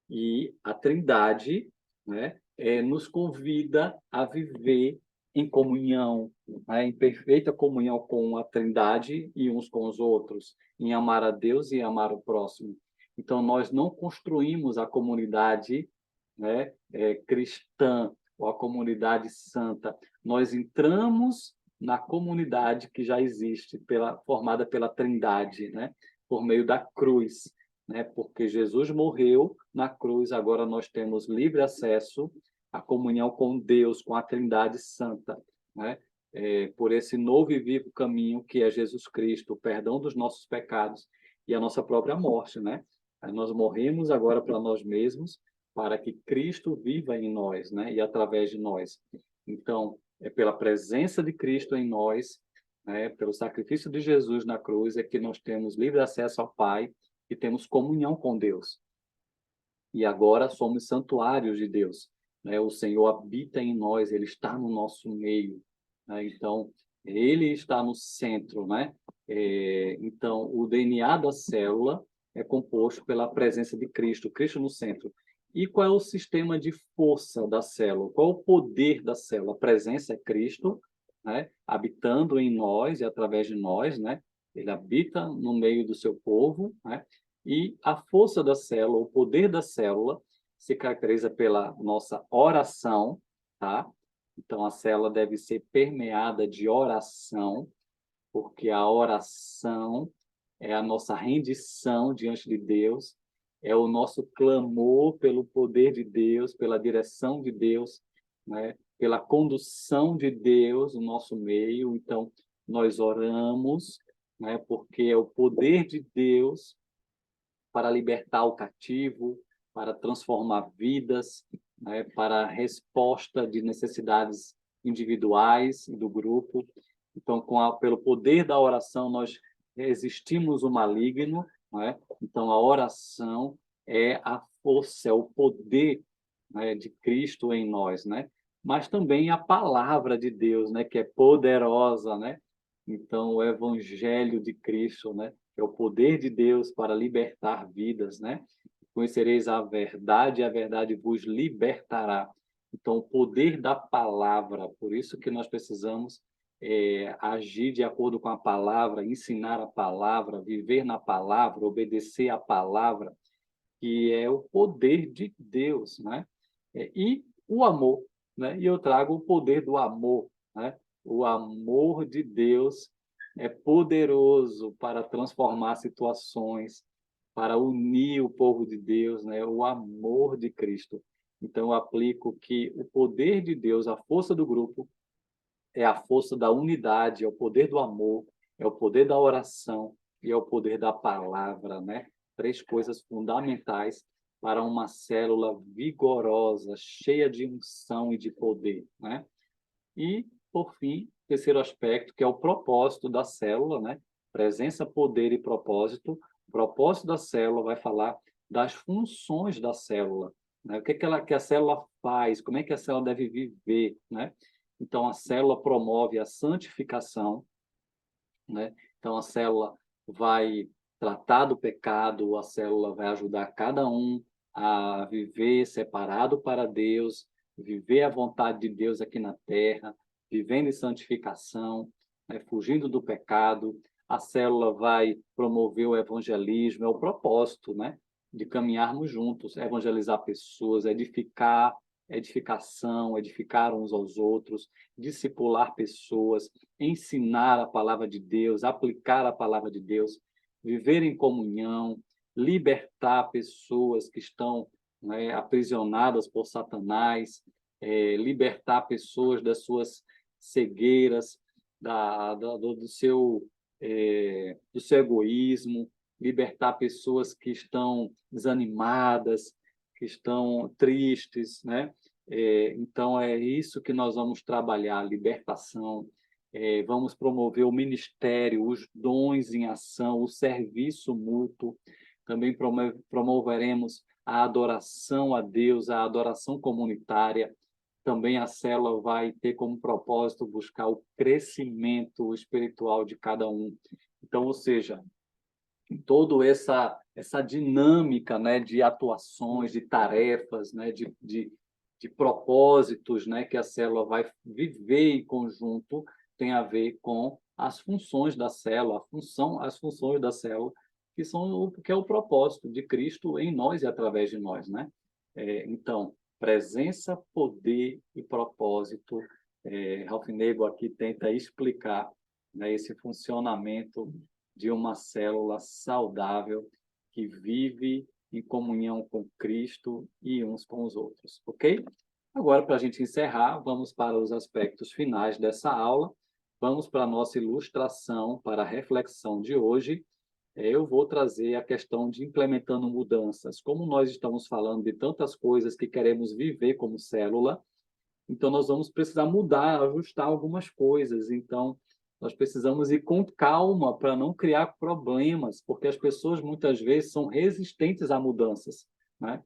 E a Trindade, né, nos convida a viver em comunhão, né, em perfeita comunhão com a Trindade e uns com os outros, em amar a Deus e amar o próximo. Então, nós não construímos a comunidade, né, cristã ou a comunidade santa. Nós entramos na comunidade que já existe, formada pela Trindade, né, por meio da cruz, né, porque Jesus morreu na cruz, agora nós temos livre acesso à comunhão com Deus, com a Trindade Santa, né? Por esse novo e vivo caminho que é Jesus Cristo, o perdão dos nossos pecados e a nossa própria morte, né? Nós morremos agora para nós mesmos, para que Cristo viva em nós, né? E através de nós. Então, é pela presença de Cristo em nós, né? Pelo sacrifício de Jesus na cruz, é que nós temos livre acesso ao Pai e temos comunhão com Deus. E agora somos santuários de Deus, né? O Senhor habita em nós, ele está no nosso meio, né? Então, ele está no centro, né? Então, o DNA da célula é composto pela presença de Cristo, Cristo no centro. E qual é o sistema de força da célula? Qual é o poder da célula? A presença é Cristo, né? Habitando em nós e através de nós, né? Ele habita no meio do seu povo, né? E a força da célula, o poder da célula, se caracteriza pela nossa oração, tá? Então, a célula deve ser permeada de oração, porque a oração é a nossa rendição diante de Deus, é o nosso clamor pelo poder de Deus, pela direção de Deus, né? Pela condução de Deus no nosso meio. Então, nós oramos, né? Porque é o poder de Deus para libertar o cativo, para transformar vidas, né? Para a resposta de necessidades individuais e do grupo. Então, pelo poder da oração, nós resistimos o maligno, né? Então, a oração é a força, é o poder, né, de Cristo em nós, né? Mas também a palavra de Deus, né, que é poderosa, né? Então, o evangelho de Cristo, né, é o poder de Deus para libertar vidas, né? Conhecereis a verdade e a verdade vos libertará. Então, o poder da palavra, por isso que nós precisamos agir de acordo com a palavra, ensinar a palavra, viver na palavra, obedecer à palavra, que é o poder de Deus, né? E o amor, né? E eu trago o poder do amor, né? O amor de Deus é poderoso para transformar situações, para unir o povo de Deus, né? O amor de Cristo. Então, eu aplico que o poder de Deus, a força do grupo, é a força da unidade, é o poder do amor, é o poder da oração e é o poder da palavra, né? Três coisas fundamentais para uma célula vigorosa, cheia de unção e de poder, né? E, por fim, terceiro aspecto, que é o propósito da célula, né? Presença, poder e propósito. O propósito da célula vai falar das funções da célula, né? O que que a célula faz, como é que a célula deve viver, né? Então, a célula promove a santificação, né? Então, a célula vai tratar do pecado, a célula vai ajudar cada um a viver separado para Deus, viver a vontade de Deus aqui na terra, vivendo em santificação, né? Fugindo do pecado. A célula vai promover o evangelismo, é o propósito, né? De caminharmos juntos, evangelizar pessoas, edificação, edificar uns aos outros, discipular pessoas, ensinar a palavra de Deus, aplicar a palavra de Deus, viver em comunhão, libertar pessoas que estão, né, aprisionadas por Satanás, libertar pessoas das suas cegueiras, do seu egoísmo, libertar pessoas que estão desanimadas, que estão tristes, né? Então, é isso que nós vamos trabalhar, libertação. Vamos promover o ministério, os dons em ação, o serviço mútuo. Também promoveremos a adoração a Deus, a adoração comunitária. Também a célula vai ter como propósito buscar o crescimento espiritual de cada um. Então, ou seja, toda essa dinâmica, né, de atuações, de tarefas, né, de propósitos, né, que a célula vai viver em conjunto, tem a ver com as funções da célula, as funções da célula, que é o propósito de Cristo em nós e através de nós, né? Então, presença, poder e propósito. Ralph Nego aqui tenta explicar, né, esse funcionamento de uma célula saudável que vive em comunhão com Cristo e uns com os outros, ok? Agora, para a gente encerrar, vamos para os aspectos finais dessa aula. Vamos para a nossa ilustração, para a reflexão de hoje. Eu vou trazer a questão de implementando mudanças. Como nós estamos falando de tantas coisas que queremos viver como célula, então nós vamos precisar mudar, ajustar algumas coisas. Então, nós precisamos ir com calma para não criar problemas, porque as pessoas muitas vezes são resistentes a mudanças, né?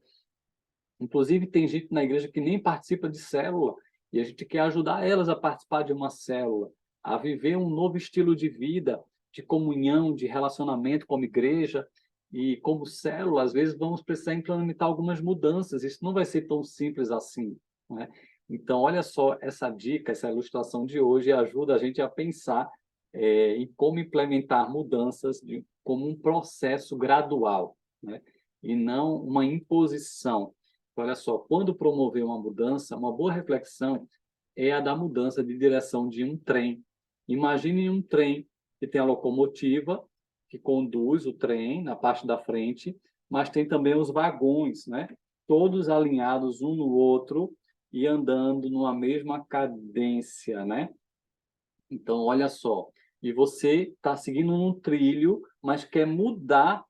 Inclusive, tem gente na igreja que nem participa de célula, e a gente quer ajudar elas a participar de uma célula, a viver um novo estilo de vida, de comunhão, de relacionamento como igreja, e como célula, às vezes vamos precisar implementar algumas mudanças, isso não vai ser tão simples assim, né? Então, olha só essa dica, essa ilustração de hoje ajuda a gente a pensar em como implementar mudanças como um processo gradual, né? E não uma imposição. Olha só, quando promover uma mudança, uma boa reflexão é a da mudança de direção de um trem. Imagine um trem que tem a locomotiva que conduz o trem na parte da frente, mas tem também os vagões, né? Todos alinhados um no outro e andando numa mesma cadência, né? Então, olha só, e você está seguindo um trilho, mas quer mudar,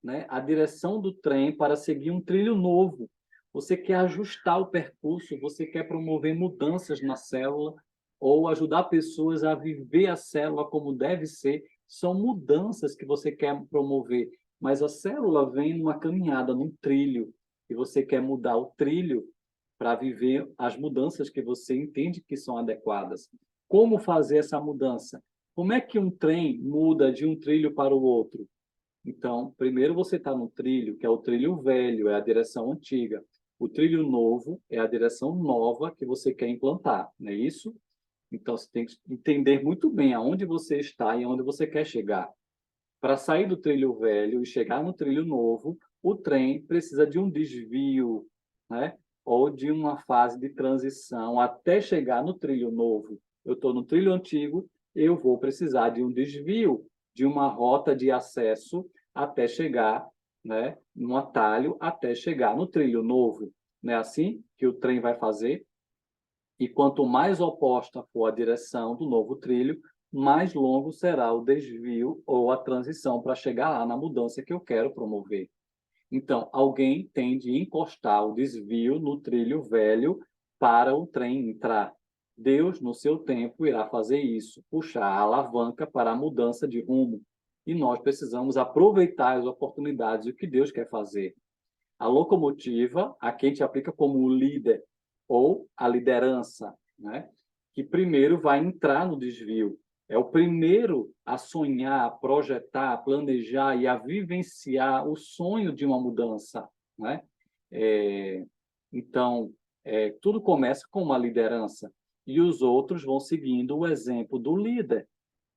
né, a direção do trem para seguir um trilho novo. Você quer ajustar o percurso, você quer promover mudanças na célula ou ajudar pessoas a viver a célula como deve ser. São mudanças que você quer promover, mas a célula vem numa caminhada, num trilho, e você quer mudar o trilho para viver as mudanças que você entende que são adequadas. Como fazer essa mudança? Como é que um trem muda de um trilho para o outro? Então, primeiro você está no trilho, que é o trilho velho, é a direção antiga. O trilho novo é a direção nova que você quer implantar, não é isso? Então, você tem que entender muito bem aonde você está e aonde você quer chegar. Para sair do trilho velho e chegar no trilho novo, o trem precisa de um desvio, né? Ou de uma fase de transição até chegar no trilho novo. Eu estou no trilho antigo, eu vou precisar de um desvio, de uma rota de acesso até chegar, né, no atalho, até chegar no trilho novo. Não é assim que o trem vai fazer? E quanto mais oposta for a direção do novo trilho, mais longo será o desvio ou a transição para chegar lá na mudança que eu quero promover. Então, alguém tem de encostar o desvio no trilho velho para o trem entrar. Deus, no seu tempo, irá fazer isso, puxar a alavanca para a mudança de rumo. E nós precisamos aproveitar as oportunidades e o que Deus quer fazer. A locomotiva, a quem te aplica como o líder ou a liderança, né? Que primeiro vai entrar no desvio. É o primeiro a sonhar, a projetar, a planejar e a vivenciar o sonho de uma mudança, né? É, então, tudo começa com uma liderança e os outros vão seguindo o exemplo do líder,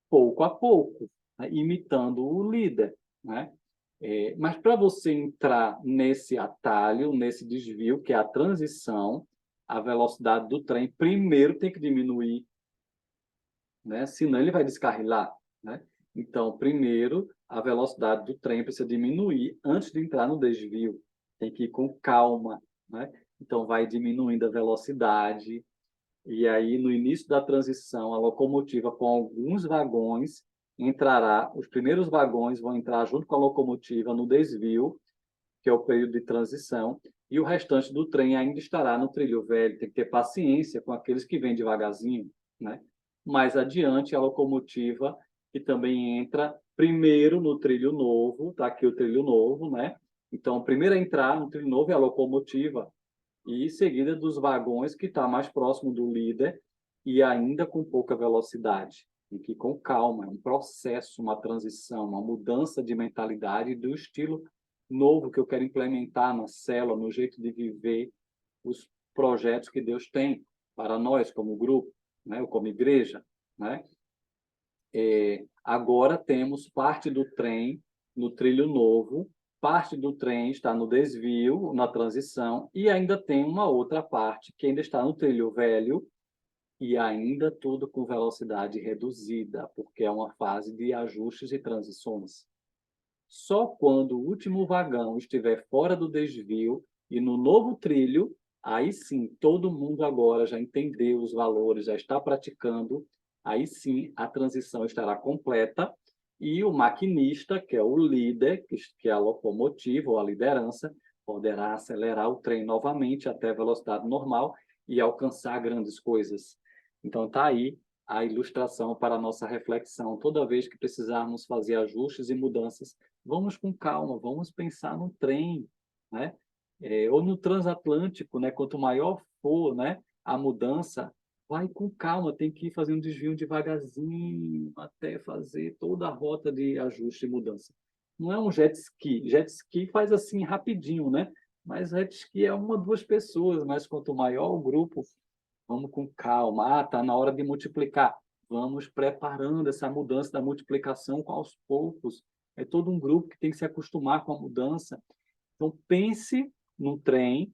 pouco a pouco, né? Imitando o líder, né? Mas para você entrar nesse atalho, nesse desvio, que é a transição, a velocidade do trem primeiro tem que diminuir, né? Senão ele vai descarrilar, né? Então, primeiro, a velocidade do trem precisa diminuir antes de entrar no desvio. Tem que ir com calma, né? Então, vai diminuindo a velocidade. E aí, no início da transição, a locomotiva com alguns vagões entrará, os primeiros vagões vão entrar junto com a locomotiva no desvio, que é o período de transição, e o restante do trem ainda estará no trilho velho. Tem que ter paciência com aqueles que vêm devagarzinho, né? Mais adiante, a locomotiva, que também entra primeiro no trilho novo, tá aqui o trilho novo, né? Então, a primeira a entrar no trilho novo é a locomotiva, e seguida dos vagões que está mais próximo do líder e ainda com pouca velocidade. Tem que ir com calma, é um processo, uma transição, uma mudança de mentalidade do estilo novo que eu quero implementar na célula, no jeito de viver os projetos que Deus tem para nós como grupo, né, ou como igreja, né? Agora temos parte do trem no trilho novo, parte do trem está no desvio, na transição, e ainda tem uma outra parte que ainda está no trilho velho e ainda tudo com velocidade reduzida, porque é uma fase de ajustes e transições. Só quando o último vagão estiver fora do desvio e no novo trilho, aí sim, todo mundo agora já entendeu os valores, já está praticando, aí sim a transição estará completa e o maquinista, que é o líder, que é a locomotiva ou a liderança, poderá acelerar o trem novamente até a velocidade normal e alcançar grandes coisas. Então, está aí a ilustração para a nossa reflexão. Toda vez que precisarmos fazer ajustes e mudanças, vamos com calma, vamos pensar no trem, né? Ou no transatlântico, né? Quanto maior for, né, a mudança, vai com calma, tem que ir fazendo um desvio devagarzinho até fazer toda a rota de ajuste e mudança. Não é um jet ski. Jet ski faz assim rapidinho, né? Mas jet ski é uma, duas pessoas, mas quanto maior o grupo, vamos com calma. Ah, está na hora de multiplicar. Vamos preparando essa mudança da multiplicação aos poucos. É todo um grupo que tem que se acostumar com a mudança. Então, pense num trem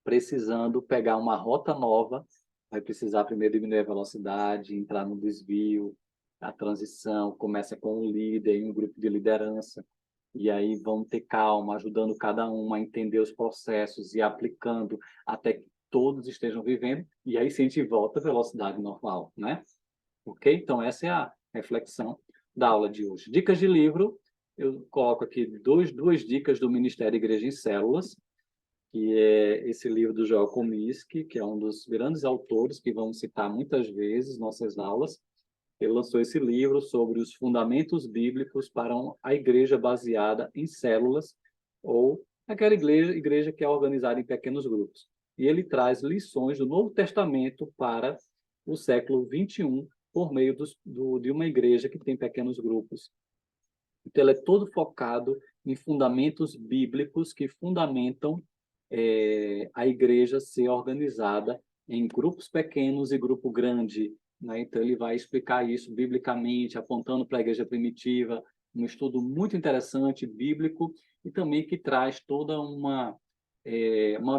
precisando pegar uma rota nova, vai precisar primeiro diminuir a velocidade, entrar no desvio, a transição, começa com um líder e um grupo de liderança. e aí vão ter calma, ajudando cada um a entender os processos e aplicando até que todos estejam vivendo, e aí sim a gente volta à velocidade normal, né? Ok? Então, essa é a reflexão da aula de hoje. Dicas de livro, eu coloco aqui duas dicas do Ministério Igreja em Células, que é esse livro do Joel Comiskey, que é um dos grandes autores que vamos citar muitas vezes em nossas aulas. Ele lançou esse livro sobre os fundamentos bíblicos para a igreja baseada em células, ou aquela igreja que é organizada em pequenos grupos. E ele traz lições do Novo Testamento para o século XXI, por meio de uma igreja que tem pequenos grupos. Então, ele é todo focado em fundamentos bíblicos que fundamentam a igreja ser organizada em grupos pequenos e grupo grande, né? Então, ele vai explicar isso biblicamente, apontando para a igreja primitiva, um estudo muito interessante, bíblico, e também que traz toda uma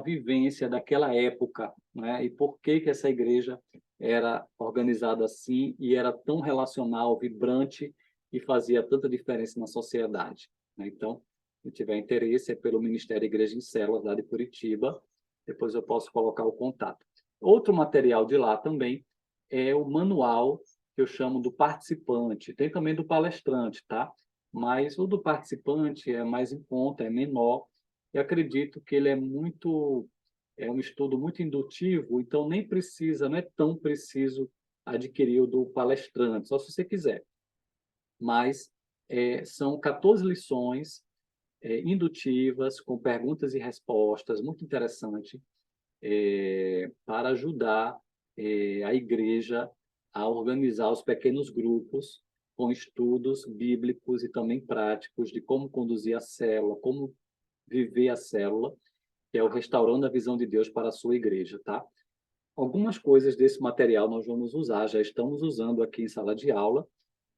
vivência daquela época, né? E por que essa igreja era organizada assim e era tão relacional, vibrante e fazia tanta diferença na sociedade, né? Então, se tiver interesse, é pelo Ministério Igreja em Células, lá de Curitiba. Depois eu posso colocar o contato. Outro material de lá também é o manual que eu chamo do participante. Tem também do palestrante, tá? Mas o do participante é mais em conta, é menor. E acredito que ele é um estudo muito indutivo, então nem precisa, não é tão preciso adquirir o do palestrante, só se você quiser. Mas são 14 lições indutivas, com perguntas e respostas, muito interessante, para ajudar a igreja a organizar os pequenos grupos com estudos bíblicos e também práticos de como conduzir a célula, como viver a célula, que é o Restaurando a Visão de Deus para a sua igreja, tá? Algumas coisas desse material nós vamos usar, já estamos usando aqui em sala de aula,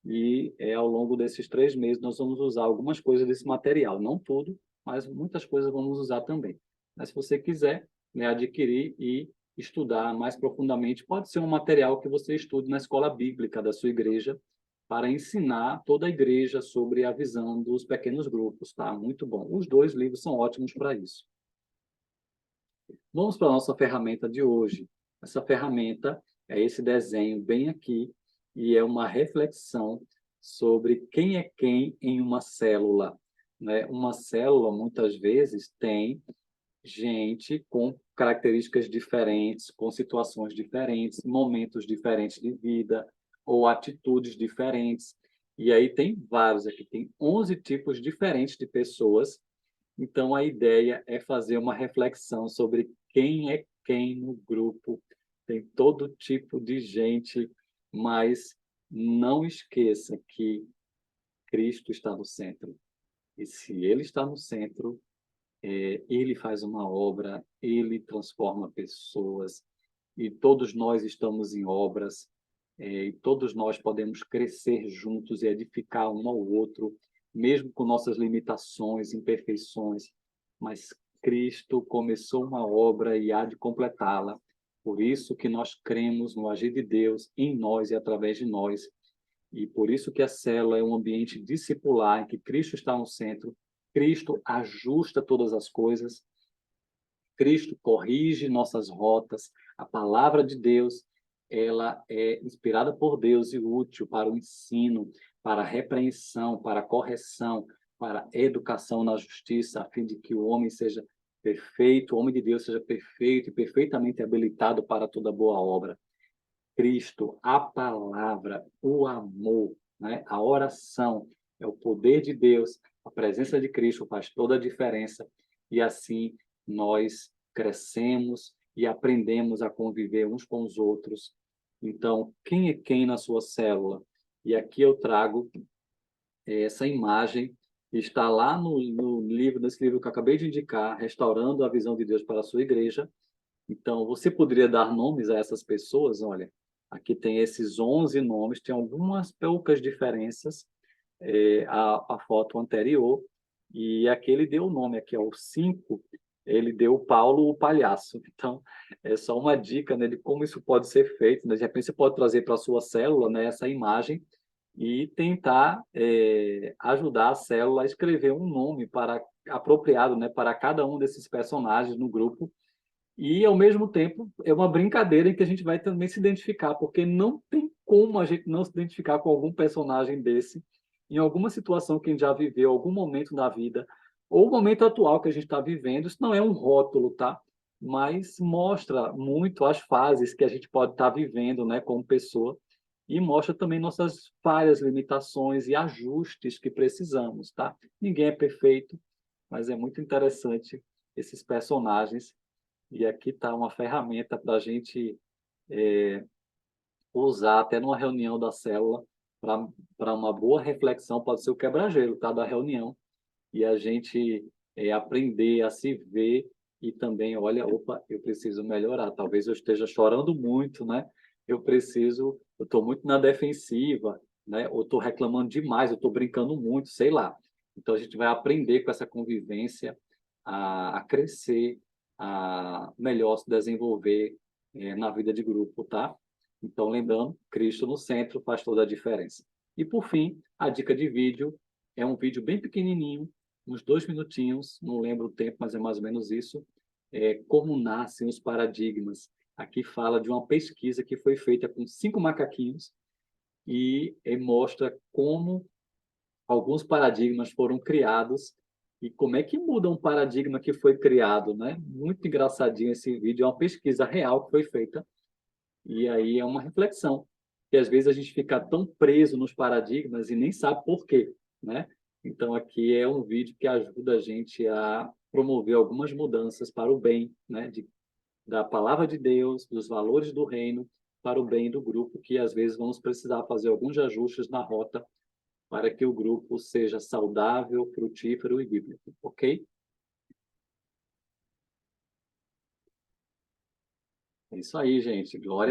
e ao longo desses 3 meses nós vamos usar algumas coisas desse material, não tudo, mas muitas coisas vamos usar também. Mas se você quiser, né, adquirir e estudar mais profundamente, pode ser um material que você estude na escola bíblica da sua igreja, para ensinar toda a igreja sobre a visão dos pequenos grupos, tá? Muito bom. Os 2 livros são ótimos para isso. Vamos para a nossa ferramenta de hoje. Essa ferramenta é esse desenho bem aqui, e é uma reflexão sobre quem é quem em uma célula, né? Uma célula, muitas vezes, tem gente com características diferentes, com situações diferentes, momentos diferentes de vida, ou atitudes diferentes. E aí tem vários aqui, tem 11 tipos diferentes de pessoas. Então, a ideia é fazer uma reflexão sobre quem é quem no grupo. Tem todo tipo de gente, mas não esqueça que Cristo está no centro. E se Ele está no centro, Ele faz uma obra, Ele transforma pessoas, e todos nós estamos em obras, e todos nós podemos crescer juntos e edificar um ao outro, mesmo com nossas limitações, imperfeições, mas Cristo começou uma obra e há de completá-la. Por isso que nós cremos no agir de Deus em nós e através de nós, e por isso que a célula é um ambiente discipular em que Cristo está no centro, Cristo ajusta todas as coisas, Cristo corrige nossas rotas. A palavra de Deus, ela é inspirada por Deus e útil para o ensino, para a repreensão, para a correção, para a educação na justiça, a fim de que o homem seja perfeito, o homem de Deus seja perfeito e perfeitamente habilitado para toda boa obra. Cristo, a palavra, o amor, né? A oração é o poder de Deus, a presença de Cristo faz toda a diferença, e assim nós crescemos e aprendemos a conviver uns com os outros. Então, quem é quem na sua célula? E aqui eu trago essa imagem que está lá no livro, nesse livro que eu acabei de indicar, Restaurando a Visão de Deus para a Sua Igreja. Então, você poderia dar nomes a essas pessoas? Olha, aqui tem esses 11 nomes, tem algumas poucas diferenças, a foto anterior, e aqui ele deu o nome, aqui é o 5, ele deu o Paulo o palhaço. Então, é só uma dica, né, de como isso pode ser feito, né? De repente você pode trazer para a sua célula, né, essa imagem, e tentar ajudar a célula a escrever um nome apropriado, né, para cada um desses personagens no grupo. E, ao mesmo tempo, é uma brincadeira em que a gente vai também se identificar, porque não tem como a gente não se identificar com algum personagem desse, em alguma situação que a gente já viveu, algum momento da vida, ou o momento atual que a gente está vivendo. Isso não é um rótulo, tá? Mas mostra muito as fases que a gente pode estar vivendo, né, como pessoa, e mostra também nossas falhas, limitações e ajustes que precisamos, tá? Ninguém é perfeito, mas é muito interessante esses personagens, e aqui está uma ferramenta para a gente usar até numa reunião da célula, para uma boa reflexão, pode ser o quebra-gelo, tá, da reunião, e a gente aprender a se ver e também, olha, opa, eu preciso melhorar, talvez eu esteja chorando muito, né? Eu estou muito na defensiva, né? Ou estou reclamando demais, eu estou brincando muito, sei lá. Então a gente vai aprender com essa convivência a crescer, a melhor se desenvolver na vida de grupo, tá? Então, lembrando, Cristo no centro faz toda a diferença. E por fim, a dica de vídeo é um vídeo bem pequenininho, uns 2 minutinhos, não lembro o tempo, mas é mais ou menos isso. Como nascem os paradigmas. Aqui fala de uma pesquisa que foi feita com 5 macaquinhos e mostra como alguns paradigmas foram criados e como é que muda um paradigma que foi criado, né? Muito engraçadinho esse vídeo, é uma pesquisa real que foi feita e aí é uma reflexão, que às vezes a gente fica tão preso nos paradigmas e nem sabe por quê, né? Então aqui é um vídeo que ajuda a gente a promover algumas mudanças para o bem, né? Da palavra de Deus, dos valores do reino, para o bem do grupo, que às vezes vamos precisar fazer alguns ajustes na rota para que o grupo seja saudável, frutífero e bíblico, ok? É isso aí, gente. Glória